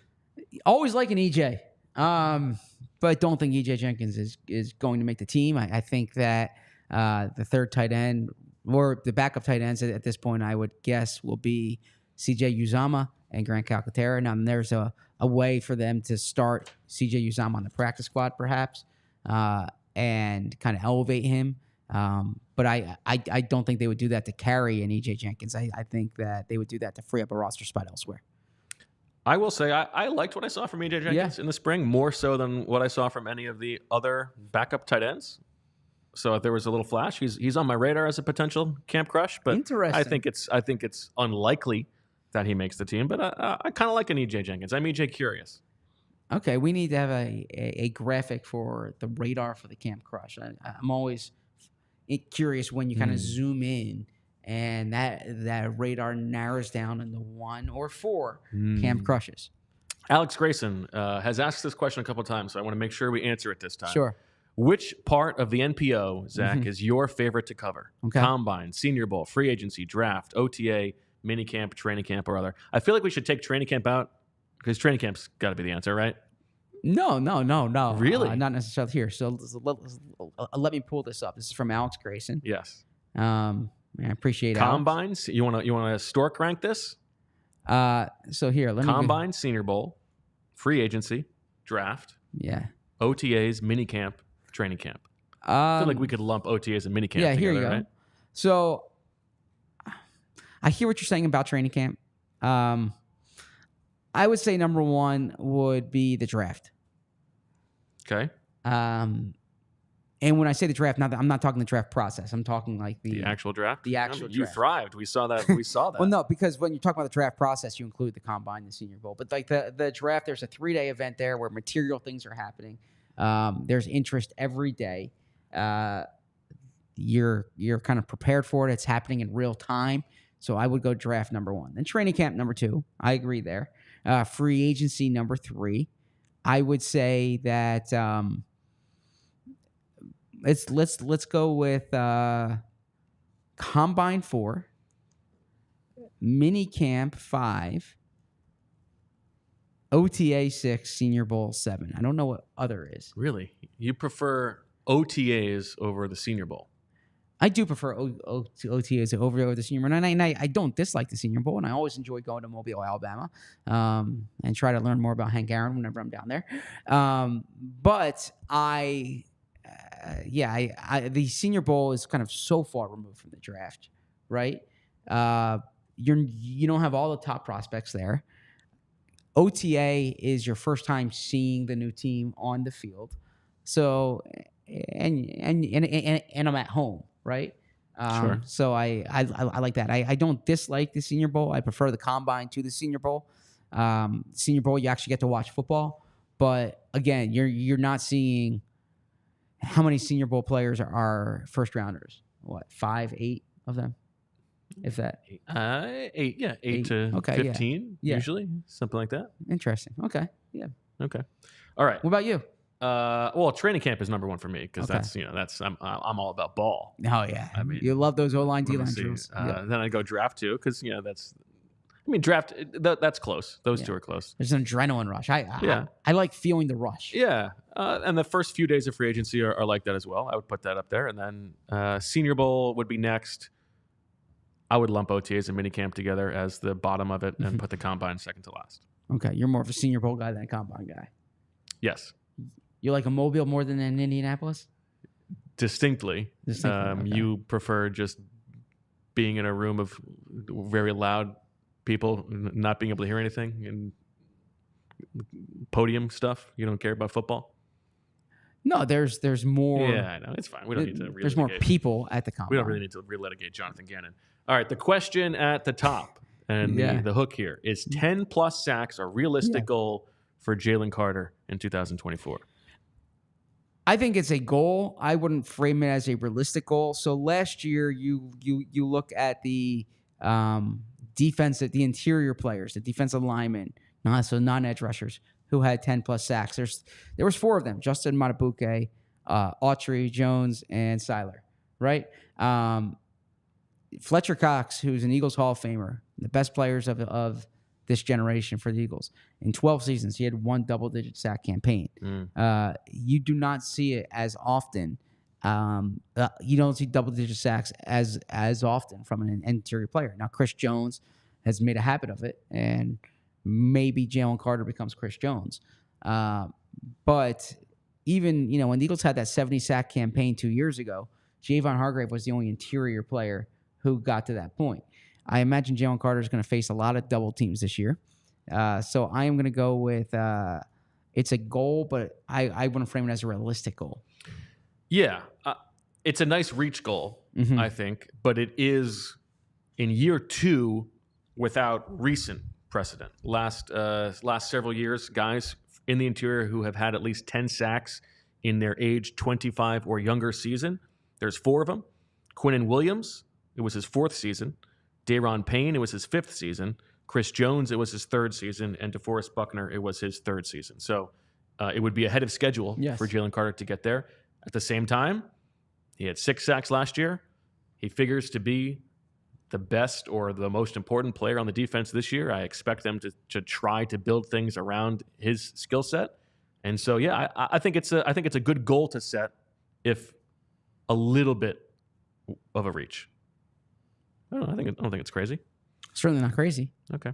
Always like an EJ, but don't think EJ Jenkins is going to make the team. I think that the third tight end or the backup tight ends at this point, I would guess, will be CJ Uzomah and Grant Calcaterra. Now, there's a way for them to start CJ Uzomah on the practice squad, perhaps, and kind of elevate him. But I don't think they would do that to carry an EJ Jenkins. I think that they would do that to free up a roster spot elsewhere. I will say I liked what I saw from EJ Jenkins in the spring, more so than what I saw from any of the other backup tight ends. So if there was a little flash, he's on my radar as a potential camp crush. But interesting. I think it's unlikely that he makes the team. But I kind of like an EJ Jenkins. I'm EJ curious. Okay, we need to have a graphic for the radar for the camp crush. I'm always curious when you kind of zoom in and that radar narrows down into 1 or 4 camp crushes. Alex Grayson has asked this question a couple of times, so I want to make sure we answer it this time. Sure. Which part of the NPO, Zach, is your favorite to cover? Okay. Combine, Senior Bowl, free agency, draft, OTA, minicamp, training camp, or other? I feel like we should take training camp out because training camp's got to be the answer, right? No. Really? Not necessarily here. So let me pull this up. This is from Alex Grayson. Yes. I appreciate it. Combines. You want to stork rank this? So here, let me Combine, Senior Bowl, free agency, draft, OTAs, minicamp, training camp. I feel like we could lump OTAs and minicamp together, here you go. Right? So I hear what you're saying about training camp. I would say number 1 would be the draft. Okay. And when I say the draft, I'm not talking the draft process. I'm talking like the actual draft. The actual You draft. thrived. We saw that. Well, no, because when you talk about the draft process, you include the combine, the Senior Bowl. But like the draft, there's a 3-day event there where material things are happening. There's interest every day. You're kind of prepared for it. It's happening in real time. So I would go draft number 1. Then training camp number 2. I agree there. Free agency number 3. I would say that let's go with combine 4, mini camp 5, OTA 6, Senior Bowl 7. I don't know what other is. Really? You prefer OTAs over the Senior Bowl? I do prefer OTAs over the Senior Bowl, and I don't dislike the Senior Bowl, and I always enjoy going to Mobile, Alabama, and try to learn more about Hank Aaron whenever I'm down there. But the Senior Bowl is kind of so far removed from the draft, right? You don't have all the top prospects there. OTA is your first time seeing the new team on the field, so and I'm at home, right? Sure. So I like that. I don't dislike the Senior Bowl. I prefer the combine to the Senior Bowl. Senior Bowl, you actually get to watch football, but again, you're not seeing how many Senior Bowl players are first rounders. What, 5, 8 of them, if that? 8. Yeah, 8 to 15 usually, something like that. Interesting. Okay. Yeah. Okay. All right. What about you? Well, training camp is number 1 for me because that's I'm all about ball. Oh yeah. I mean, you love those O-line, D-line drills. Then I go draft too because that's. I mean, draft, that's close. Those two are close. There's an adrenaline rush. I like feeling the rush. Yeah. And the first few days of free agency are like that as well. I would put that up there. And then Senior Bowl would be next. I would lump OTAs and minicamp together as the bottom of it and put the combine second to last. Okay. You're more of a Senior Bowl guy than a combine guy. Yes. You like a Mobile more than an Indianapolis? Distinctly. Okay. You prefer just being in a room of very loud people not being able to hear anything and podium stuff? You don't care about football? No, there's more. Yeah, I know. It's fine. We don't need to relitigate. There's more people at the combine. We don't really need to relitigate Jonathan Gannon. All right, the question at the top and the hook here is 10-plus sacks a realistic goal for Jalen Carter in 2024? I think it's a goal. I wouldn't frame it as a realistic goal. So last year, you look at the defensive, the interior players, the defensive linemen, non-edge rushers who had 10-plus sacks. There was 4 of them: Justin Matabuke, Autry, Jones, and Seiler. Right? Fletcher Cox, who's an Eagles Hall of Famer, the best players of this generation for the Eagles. In 12 seasons, he had 1 double-digit sack campaign. You do not see it as often. You don't see double-digit sacks as often from an interior player. Now, Chris Jones has made a habit of it, and maybe Jalen Carter becomes Chris Jones. But even, when the Eagles had that 70-sack campaign 2 years ago, Javon Hargrave was the only interior player who got to that point. I imagine Jalen Carter is going to face a lot of double teams this year. So I am going to go with it's a goal, but I wouldn't frame it as a realistic goal. Yeah. It's a nice reach goal, I think, but it is in year 2 without recent precedent. Last several years, guys in the interior who have had at least 10 sacks in their age 25 or younger season, there's 4 of them. Quinnen Williams, it was his 4th season. Daron Payne, it was his 5th season. Chris Jones, it was his 3rd season. And DeForest Buckner, it was his 3rd season. So it would be ahead of schedule for Jalen Carter to get there. At the same time, he had 6 sacks last year. He figures to be the best or the most important player on the defense this year. I expect them to try to build things around his skill set. And so, yeah, I think it's a good goal to set, if a little bit of a reach. I don't think it's crazy. Certainly not crazy. Okay.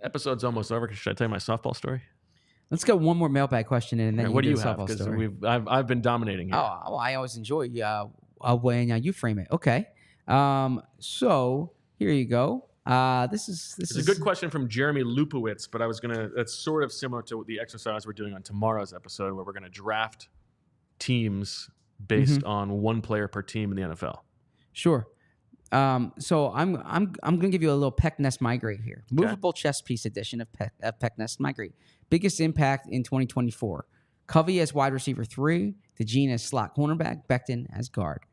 Episode's almost over. Should I tell you my softball story? Let's go one more mailbag question in, and then what do you the have? softball Because story. I've been dominating here. Oh, I always enjoy when you frame it. Okay. So here you go. This is a good question from Jeremy Lupowitz, but that's sort of similar to the exercise we're doing on tomorrow's episode, where we're gonna draft teams based on 1 player per team in the NFL. Sure. So I'm gonna give you a little Peck Nest Migrate here. Movable chess piece edition of Peck Nest Migrate. Biggest impact in 2024. Covey as wide receiver 3, DeJean as slot cornerback, Becton as guard.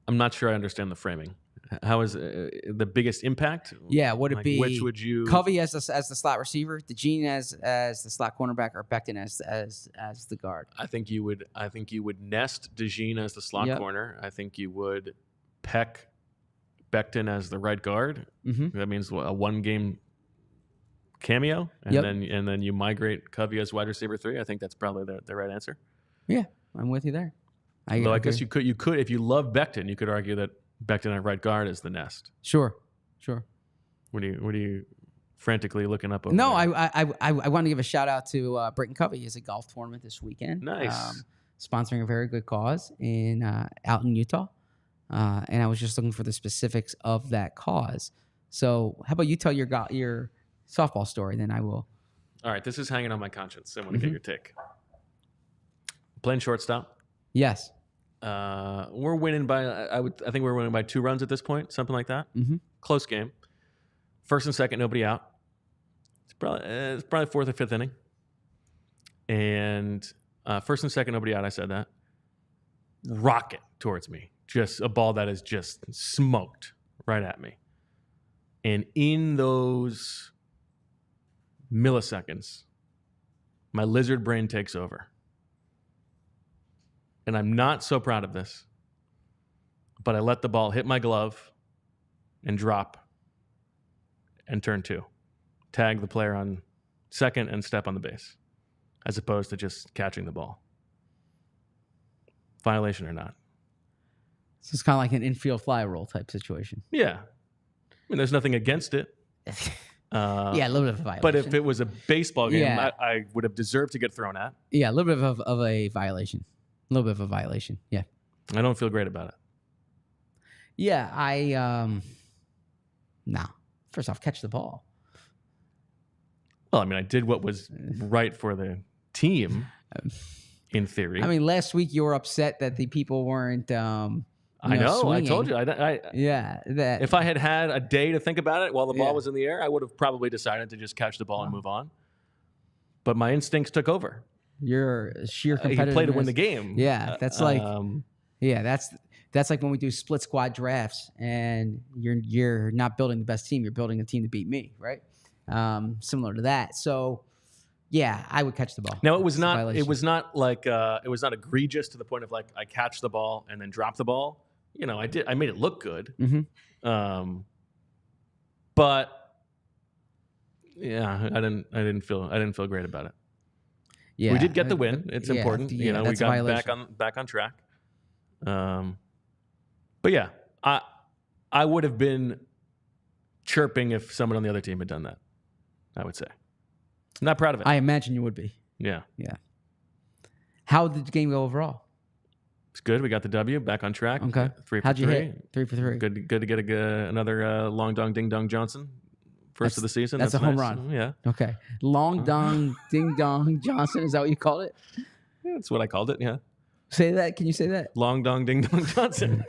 I'm not sure I understand the framing. How is the biggest impact? Yeah, would it be which would you Covey as the slot receiver, DeJean as the slot cornerback, or Becton as the guard? I think you would nest DeJean as the slot corner. I think you would peck Becton as the right guard. That means a 1-game cameo, and then you migrate Covey as wide receiver 3. I think that's probably the right answer. Yeah, I'm with you there. Though I guess you could if you love Becton, you could argue that Becton at right guard is the nest. Sure. What are you frantically looking up over No, there? I want to give a shout out to Britton Covey. He has a golf tournament this weekend. Nice. Sponsoring a very good cause out in Utah. And I was just looking for the specifics of that cause. So how about you tell your softball story, then I will. All right, this is hanging on my conscience. I want to get your take. Playing shortstop. Yes. We're winning by I think we're winning by 2 runs at this point, something like that. Close game. 1st and 2nd, nobody out. It's probably 4th or 5th inning. And 1st and 2nd, nobody out. I said that. Rocket towards me, just a ball that is just smoked right at me. And in those milliseconds, my lizard brain takes over. And I'm not so proud of this, but I let the ball hit my glove and drop and turn 2. Tag the player on 2nd and step on the base, as opposed to just catching the ball. Violation or not? So it's kind of like an infield fly rule type situation. Yeah. I mean, there's nothing against it. Yeah, a little bit of a violation. But if it was a baseball game, I would have deserved to get thrown at. Yeah, a little bit of a violation. A little bit of a violation. Yeah. I don't feel great about it. Yeah, No. First off, catch the ball. Well, I mean, I did what was right for the team, in theory. I mean, last week you were upset that the people weren't. I know. Swinging. I told you. Yeah. That. If I had had a day to think about it while the ball was in the air, I would have probably decided to just catch the ball and move on. But my instincts took over. Your sheer competitiveness. You play to win the game. Yeah, that's like. That's like when we do split squad drafts, and you're not building the best team. You're building a team to beat me, right? Similar to that. So, yeah, I would catch the ball. Now it was not. It was not like. It was not egregious to the point of like I catch the ball and then drop the ball. You know, I did. I made it look good. Mm-hmm. But yeah, I didn't feel great about it. Yeah, we did get the win. It's important. You know, we got back on track. But yeah, I would have been chirping if someone on the other team had done that. I would say. I'm not proud of it. I imagine you would be. Yeah. Yeah. How did the game go overall? It's good. We got the W, back on track. Okay. 3 for How'd 3. You hit? 3 for 3. Good to get another long dong ding dong Johnson. First of the season. That's a home nice. run. Yeah. Okay. Long dong ding dong Johnson. Is that what you called it? Yeah, that's what I called it. Yeah. Say that. Can you say that? Long dong ding dong Johnson.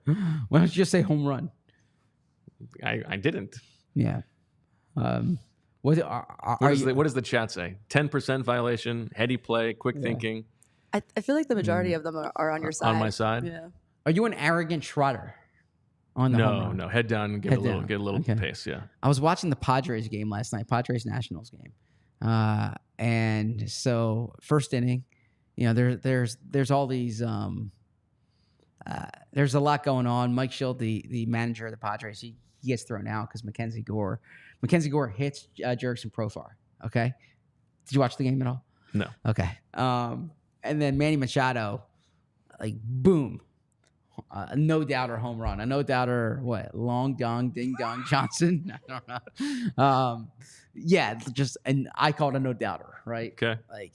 Why don't you just say home run? I didn't. Yeah. What does the chat say? 10% violation, heady play, quick thinking. I feel like the majority of them are on your side. On my side? Yeah. Are you an arrogant Trotter? On the home run? No. Head down and get a little pace. Yeah. I was watching the Padres game last night, Padres Nationals game, and so first inning, you know, there's all these. There's a lot going on. Mike Schilt, the manager of the Padres, he gets thrown out because Mackenzie Gore hits Jurickson Profar. Okay, did you watch the game at all? No. Okay. And then Manny Machado, like boom, no doubter home run. A no doubter, what? Long dong ding dong Johnson. I don't know. Yeah, and I call it a no doubter, right? Okay. Like,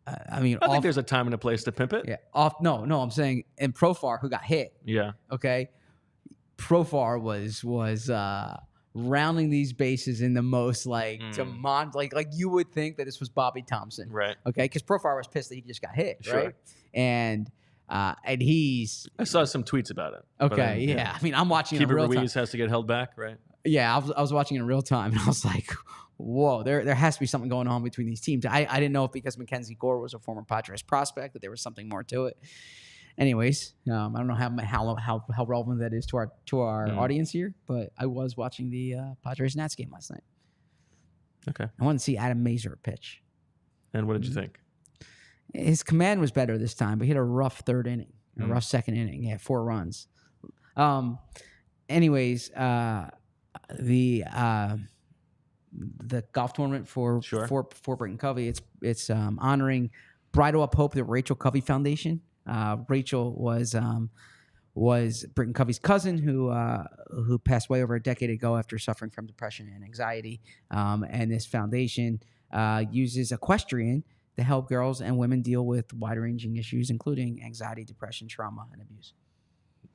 I mean, I think there's a time and a place to pimp it. Yeah. No. I'm saying, and Profar, who got hit. Yeah. Okay. Profar was rounding these bases in the most like like you would think that this was Bobby Thompson, right? Okay, because Profar was pissed that he just got hit, sure. Right? And he's. I saw some tweets about it. Okay, yeah. I mean, I'm watching it in real time. Ruiz has to get held back, right? Yeah, I was watching it in real time, and I was like, whoa, there has to be something going on between these teams. I didn't know if because Mackenzie Gore was a former Padres prospect that there was something more to it. Anyways, I don't know how relevant that is to our audience here, but I was watching the Padres Nats game last night. Okay, I wanted to see Adam Mazur pitch. And what did you think? His command was better this time, but he had a rough third inning, a rough second inning. He had 4 runs. Anyways, the golf tournament for Britton Covey, it's honoring Bridle Up Hope, the Rachel Covey Foundation. Rachel was Britton Covey's cousin who passed away over a decade ago after suffering from depression and anxiety. And this foundation uses equestrian to help girls and women deal with wide-ranging issues, including anxiety, depression, trauma, and abuse.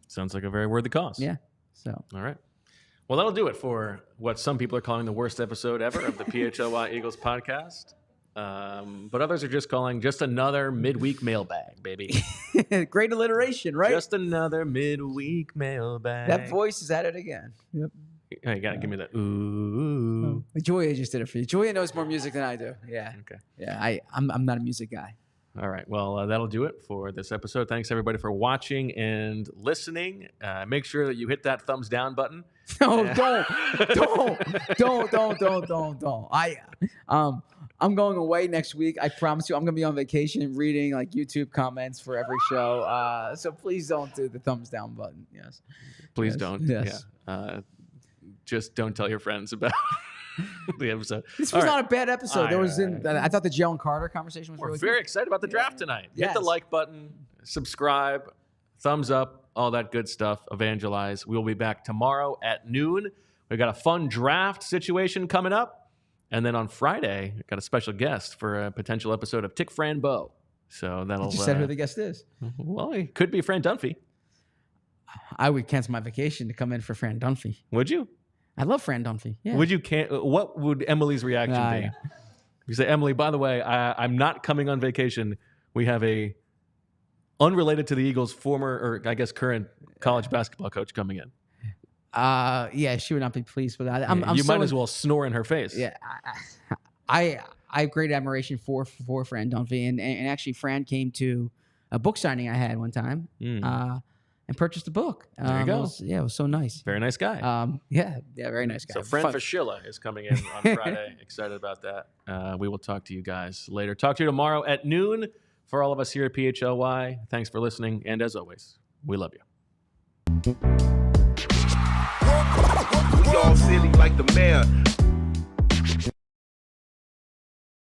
Sounds like a very worthy cause. Yeah. So. All right. Well, that'll do it for what some people are calling the worst episode ever of the PHLY Eagles podcast. But others are just calling just another midweek mailbag, baby. Great alliteration, right? Just another midweek mailbag. That voice is at it again. Yep. Oh, you got to give me the ooh. Julia just did it for you. Julia knows more music than I do. Yeah. Okay. Yeah, I'm not a music guy. All right. Well, that'll do it for this episode. Thanks, everybody, for watching and listening. Make sure that you hit that thumbs down button. No, don't. I'm going away next week. I promise you. I'm going to be on vacation reading like YouTube comments for every show. So please don't do the thumbs down button. Yes. Please don't. Yes. Yeah. Just don't tell your friends about the episode. This was not a bad episode. I thought the Jalen Carter conversation was really good. We're very excited about the draft tonight. Yes. Hit the like button, subscribe, thumbs up, all that good stuff. Evangelize. We'll be back tomorrow at noon. We've got a fun draft situation coming up. And then on Friday, we've got a special guest for a potential episode of Tick Fran Bo. So that'll. You said who the guest is. Well, it could be Fran Dunphy. I would cancel my vacation to come in for Fran Dunphy. Would you? I love Fran Dunphy. Yeah. Would you? What would Emily's reaction be? Yeah. You say, Emily, by the way, I'm not coming on vacation. We have a unrelated to the Eagles former, or I guess current college basketball coach coming in. Yeah, she would not be pleased with that. You might as well snore in her face. Yeah, I have great admiration for Fran Dunphy, and actually Fran came to a book signing I had one time, and purchased a book. There you go. It was so nice. Very nice guy. Yeah, very nice guy. So Fran PHLY is coming in on Friday. Excited about that. We will talk to you guys later. Talk to you tomorrow at noon. For all of us here at PHLY, thanks for listening, and as always, we love you. We all silly like the mayor.